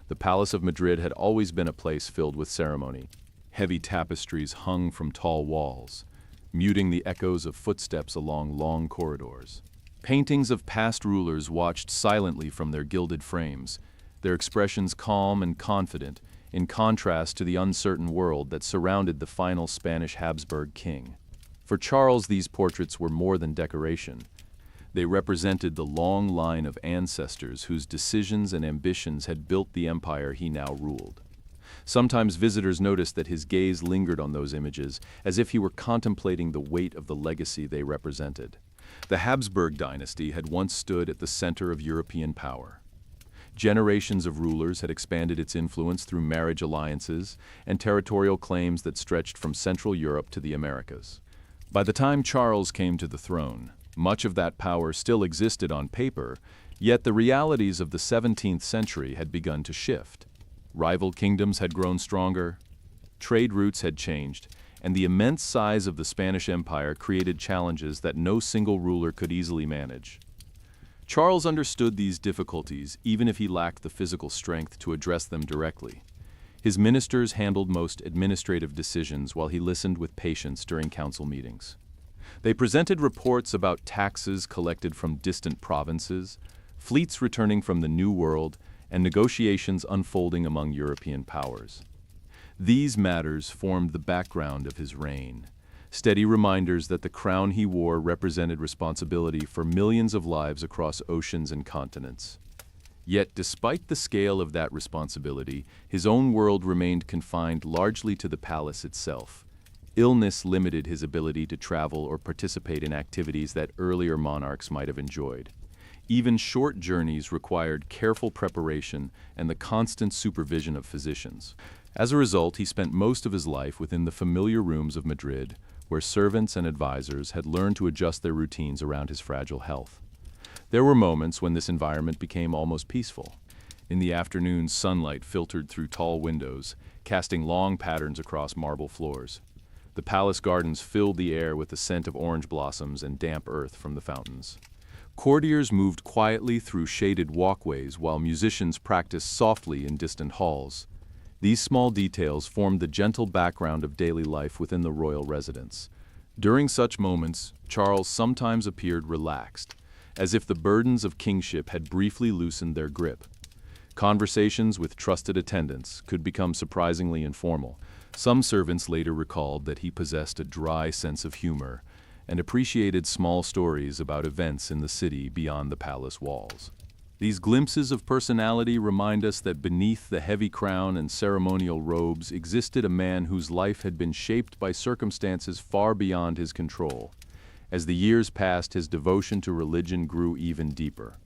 The Palace of Madrid had always been a place filled with ceremony. Heavy tapestries hung from tall walls, muting the echoes of footsteps along long corridors. Paintings of past rulers watched silently from their gilded frames, their expressions calm and confident, in contrast to the uncertain world that surrounded the final Spanish Habsburg king. For Charles, these portraits were more than decoration. They represented the long line of ancestors whose decisions and ambitions had built the empire he now ruled. Sometimes visitors noticed that his gaze lingered on those images, as if he were contemplating the weight of the legacy they represented. The Habsburg dynasty had once stood at the center of European power. Generations of rulers had expanded its influence through marriage alliances and territorial claims that stretched from Central Europe to the Americas. By the time Charles came to the throne, much of that power still existed on paper, yet the realities of the 17th century had begun to shift. Rival kingdoms had grown stronger, trade routes had changed, and the immense size of the Spanish Empire created challenges that no single ruler could easily manage. Charles understood these difficulties even if he lacked the physical strength to address them directly. His ministers handled most administrative decisions while he listened with patience during council meetings. They presented reports about taxes collected from distant provinces, fleets returning from the New World, and negotiations unfolding among European powers. These matters formed the background of his reign, steady reminders that the crown he wore represented responsibility for millions of lives across oceans and continents. Yet, despite the scale of that responsibility, his own world remained confined largely to the palace itself. Illness limited his ability to travel or participate in activities that earlier monarchs might have enjoyed. Even short journeys required careful preparation and the constant supervision of physicians. As a result, he spent most of his life within the familiar rooms of Madrid, where servants and advisors had learned to adjust their routines around his fragile health. There were moments when this environment became almost peaceful. In the afternoon, sunlight filtered through tall windows, casting long patterns across marble floors. The palace gardens filled the air with the scent of orange blossoms and damp earth from the fountains. Courtiers moved quietly through shaded walkways while musicians practiced softly in distant halls. These small details formed the gentle background of daily life within the royal residence. During such moments, Charles sometimes appeared relaxed, as if the burdens of kingship had briefly loosened their grip. Conversations with trusted attendants could become surprisingly informal. Some servants later recalled that he possessed a dry sense of humor and appreciated small stories about events in the city beyond the palace walls. These glimpses of personality remind us that beneath the heavy crown and ceremonial robes existed a man whose life had been shaped by circumstances far beyond his control. As the years passed, his devotion to religion grew even deeper.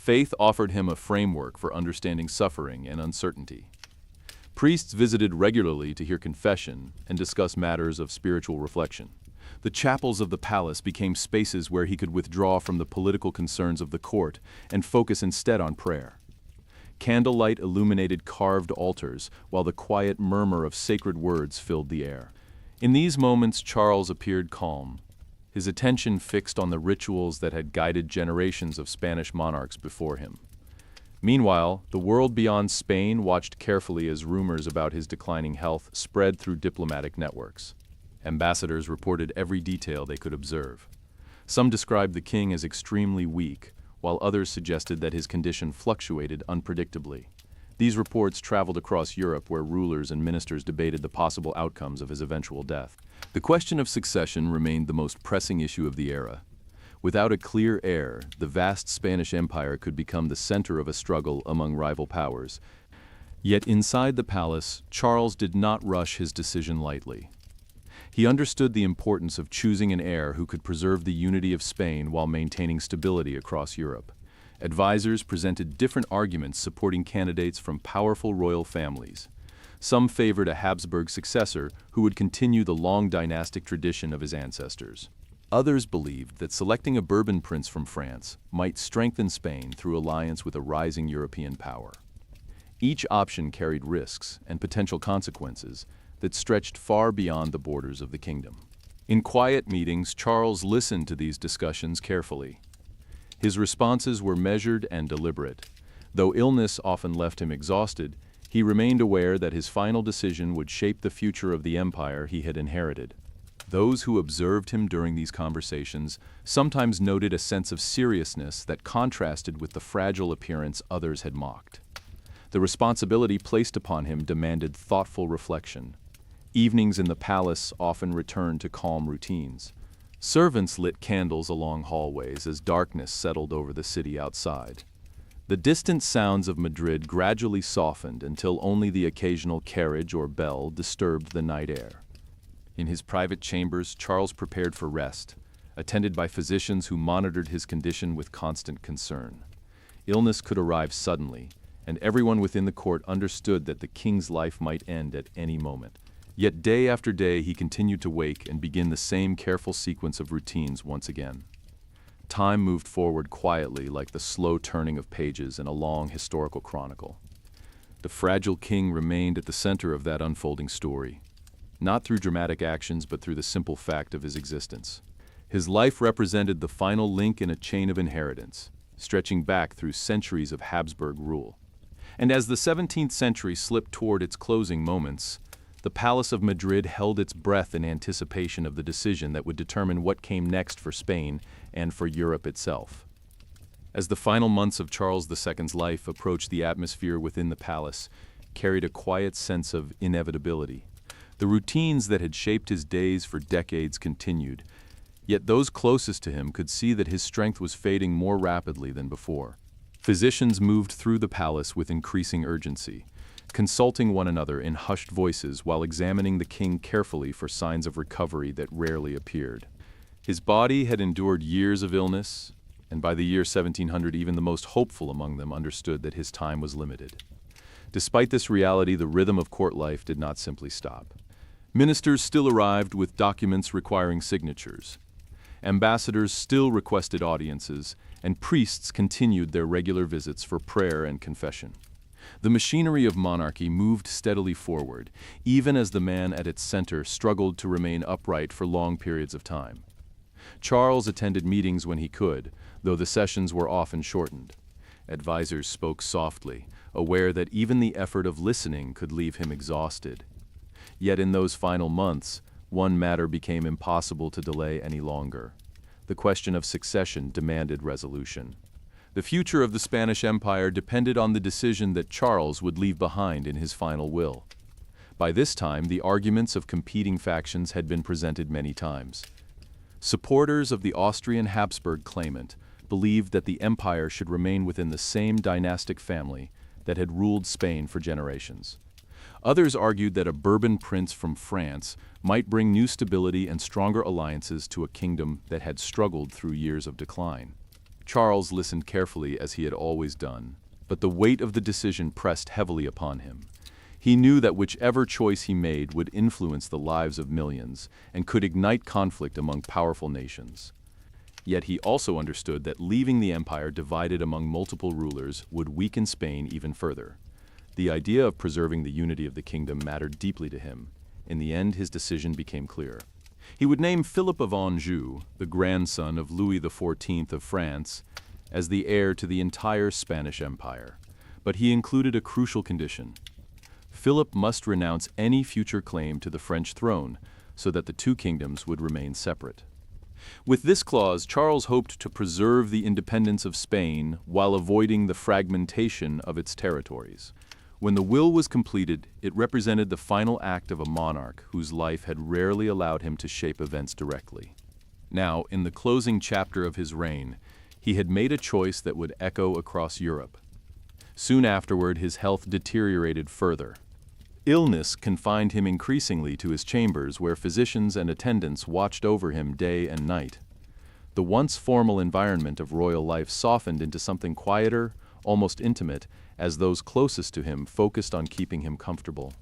Faith offered him a framework for understanding suffering and uncertainty. Priests visited regularly to hear confession and discuss matters of spiritual reflection. The chapels of the palace became spaces where he could withdraw from the political concerns of the court and focus instead on prayer. Candlelight illuminated carved altars, while the quiet murmur of sacred words filled the air. In these moments, Charles appeared calm, his attention fixed on the rituals that had guided generations of Spanish monarchs before him. Meanwhile, the world beyond Spain watched carefully as rumors about his declining health spread through diplomatic networks. Ambassadors reported every detail they could observe. Some described the king as extremely weak, while others suggested that his condition fluctuated unpredictably. These reports traveled across Europe, where rulers and ministers debated the possible outcomes of his eventual death. The question of succession remained the most pressing issue of the era. Without a clear heir, the vast Spanish Empire could become the center of a struggle among rival powers. Yet inside the palace, Charles did not rush his decision lightly. He understood the importance of choosing an heir who could preserve the unity of Spain while maintaining stability across Europe. Advisors presented different arguments supporting candidates from powerful royal families. Some favored a Habsburg successor who would continue the long dynastic tradition of his ancestors. Others believed that selecting a Bourbon prince from France might strengthen Spain through alliance with a rising European power. Each option carried risks and potential consequences that stretched far beyond the borders of the kingdom. In quiet meetings, Charles listened to these discussions carefully. His responses were measured and deliberate. Though illness often left him exhausted, he remained aware that his final decision would shape the future of the empire he had inherited. Those who observed him during these conversations sometimes noted a sense of seriousness that contrasted with the fragile appearance others had mocked. The responsibility placed upon him demanded thoughtful reflection. Evenings in the palace often returned to calm routines. Servants lit candles along hallways as darkness settled over the city outside. The distant sounds of Madrid gradually softened until only the occasional carriage or bell disturbed the night air. In his private chambers, Charles prepared for rest, attended by physicians who monitored his condition with constant concern. Illness could arrive suddenly, and everyone within the court understood that the king's life might end at any moment. Yet day after day he continued to wake and begin the same careful sequence of routines once again. Time moved forward quietly, like the slow turning of pages in a long historical chronicle. The fragile king remained at the center of that unfolding story, not through dramatic actions but through the simple fact of his existence. His life represented the final link in a chain of inheritance, stretching back through centuries of Habsburg rule. And as the 17th century slipped toward its closing moments, the Palace of Madrid held its breath in anticipation of the decision that would determine what came next for Spain and for Europe itself. As the final months of Charles II's life approached, the atmosphere within the palace carried a quiet sense of inevitability. The routines that had shaped his days for decades continued, yet those closest to him could see that his strength was fading more rapidly than before. Physicians moved through the palace with increasing urgency, consulting one another in hushed voices while examining the king carefully for signs of recovery that rarely appeared. His body had endured years of illness, and by the year 1700 even the most hopeful among them understood that his time was limited. Despite this reality, the rhythm of court life did not simply stop. Ministers still arrived with documents requiring signatures. Ambassadors still requested audiences, and priests continued their regular visits for prayer and confession. The machinery of monarchy moved steadily forward, even as the man at its center struggled to remain upright for long periods of time. Charles attended meetings when he could, though the sessions were often shortened. Advisors spoke softly, aware that even the effort of listening could leave him exhausted. Yet in those final months, one matter became impossible to delay any longer. The question of succession demanded resolution. The future of the Spanish Empire depended on the decision that Charles would leave behind in his final will. By this time, the arguments of competing factions had been presented many times. Supporters of the Austrian Habsburg claimant believed that the empire should remain within the same dynastic family that had ruled Spain for generations. Others argued that a Bourbon prince from France might bring new stability and stronger alliances to a kingdom that had struggled through years of decline. Charles listened carefully as he had always done, but the weight of the decision pressed heavily upon him. He knew that whichever choice he made would influence the lives of millions and could ignite conflict among powerful nations. Yet he also understood that leaving the empire divided among multiple rulers would weaken Spain even further. The idea of preserving the unity of the kingdom mattered deeply to him. In the end, his decision became clear. He would name Philip of Anjou, the grandson of Louis XIV of France, as the heir to the entire Spanish Empire. But he included a crucial condition. Philip must renounce any future claim to the French throne so that the two kingdoms would remain separate. With this clause, Charles hoped to preserve the independence of Spain while avoiding the fragmentation of its territories. When the will was completed, it represented the final act of a monarch whose life had rarely allowed him to shape events directly. Now, in the closing chapter of his reign, he had made a choice that would echo across Europe. Soon afterward, his health deteriorated further. Illness confined him increasingly to his chambers, where physicians and attendants watched over him day and night. The once formal environment of royal life softened into something quieter, almost intimate, as those closest to him focused on keeping him comfortable.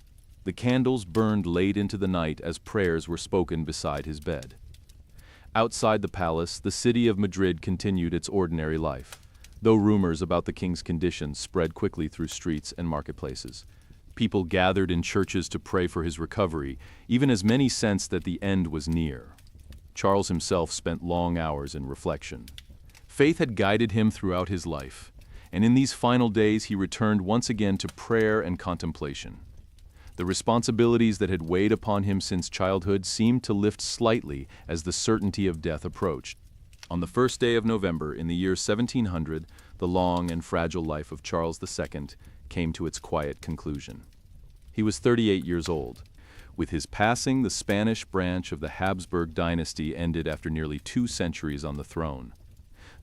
The candles burned late into the night as prayers were spoken beside his bed. Outside the palace, the city of Madrid continued its ordinary life, though rumors about the king's condition spread quickly through streets and marketplaces. People gathered in churches to pray for his recovery, even as many sensed that the end was near. Charles himself spent long hours in reflection. Faith had guided him throughout his life, and in these final days he returned once again to prayer and contemplation. The responsibilities that had weighed upon him since childhood seemed to lift slightly as the certainty of death approached. On the first day of November in the year 1700, the long and fragile life of Charles II came to its quiet conclusion. He was 38 years old. With his passing, the Spanish branch of the Habsburg dynasty ended after nearly 2 centuries on the throne.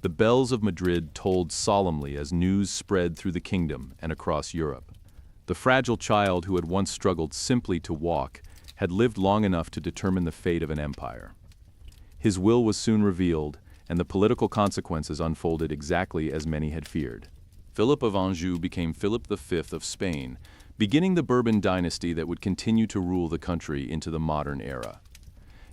The bells of Madrid tolled solemnly as news spread through the kingdom and across Europe. The fragile child who had once struggled simply to walk had lived long enough to determine the fate of an empire. His will was soon revealed, and the political consequences unfolded exactly as many had feared. Philip of Anjou became Philip V of Spain, beginning the Bourbon dynasty that would continue to rule the country into the modern era.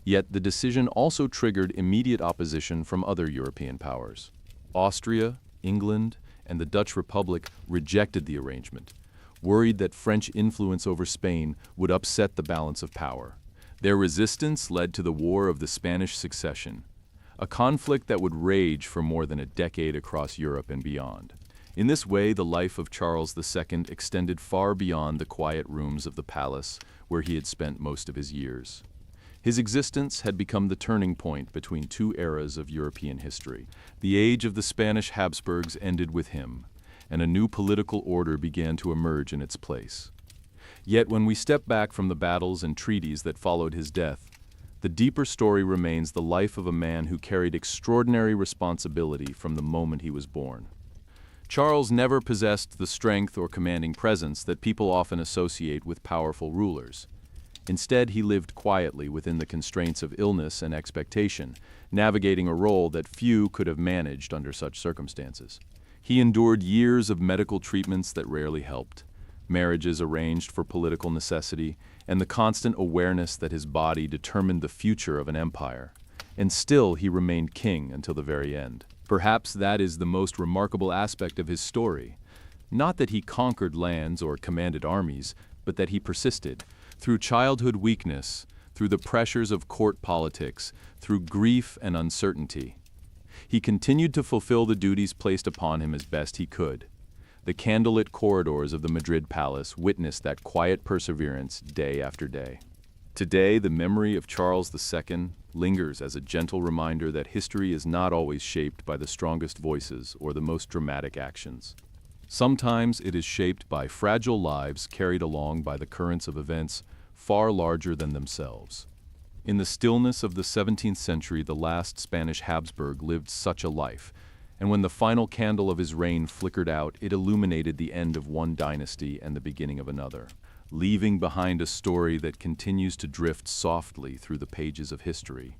Yet the decision also triggered immediate opposition from other European powers. Austria, England, and the Dutch Republic rejected the arrangement, worried that French influence over Spain would upset the balance of power. Their resistance led to the War of the Spanish Succession, a conflict that would rage for more than a decade across Europe and beyond. In this way, the life of Charles II extended far beyond the quiet rooms of the palace where he had spent most of his years. His existence had become the turning point between 2 eras of European history. The age of the Spanish Habsburgs ended with him, and a new political order began to emerge in its place. Yet when we step back from the battles and treaties that followed his death, the deeper story remains the life of a man who carried extraordinary responsibility from the moment he was born. Charles never possessed the strength or commanding presence that people often associate with powerful rulers. Instead, he lived quietly within the constraints of illness and expectation, navigating a role that few could have managed under such circumstances. He endured years of medical treatments that rarely helped, marriages arranged for political necessity, and the constant awareness that his body determined the future of an empire. And still, he remained king until the very end. Perhaps that is the most remarkable aspect of his story. Not that he conquered lands or commanded armies, but that he persisted. Through childhood weakness, through the pressures of court politics, through grief and uncertainty, he continued to fulfill the duties placed upon him as best he could. The candlelit corridors of the Madrid palace witnessed that quiet perseverance day after day. Today, the memory of Charles II lingers as a gentle reminder that history is not always shaped by the strongest voices or the most dramatic actions. Sometimes it is shaped by fragile lives carried along by the currents of events far larger than themselves. In the stillness of the 17th century, the last Spanish Habsburg lived such a life, and when the final candle of his reign flickered out, it illuminated the end of one dynasty and the beginning of another, leaving behind a story that continues to drift softly through the pages of history.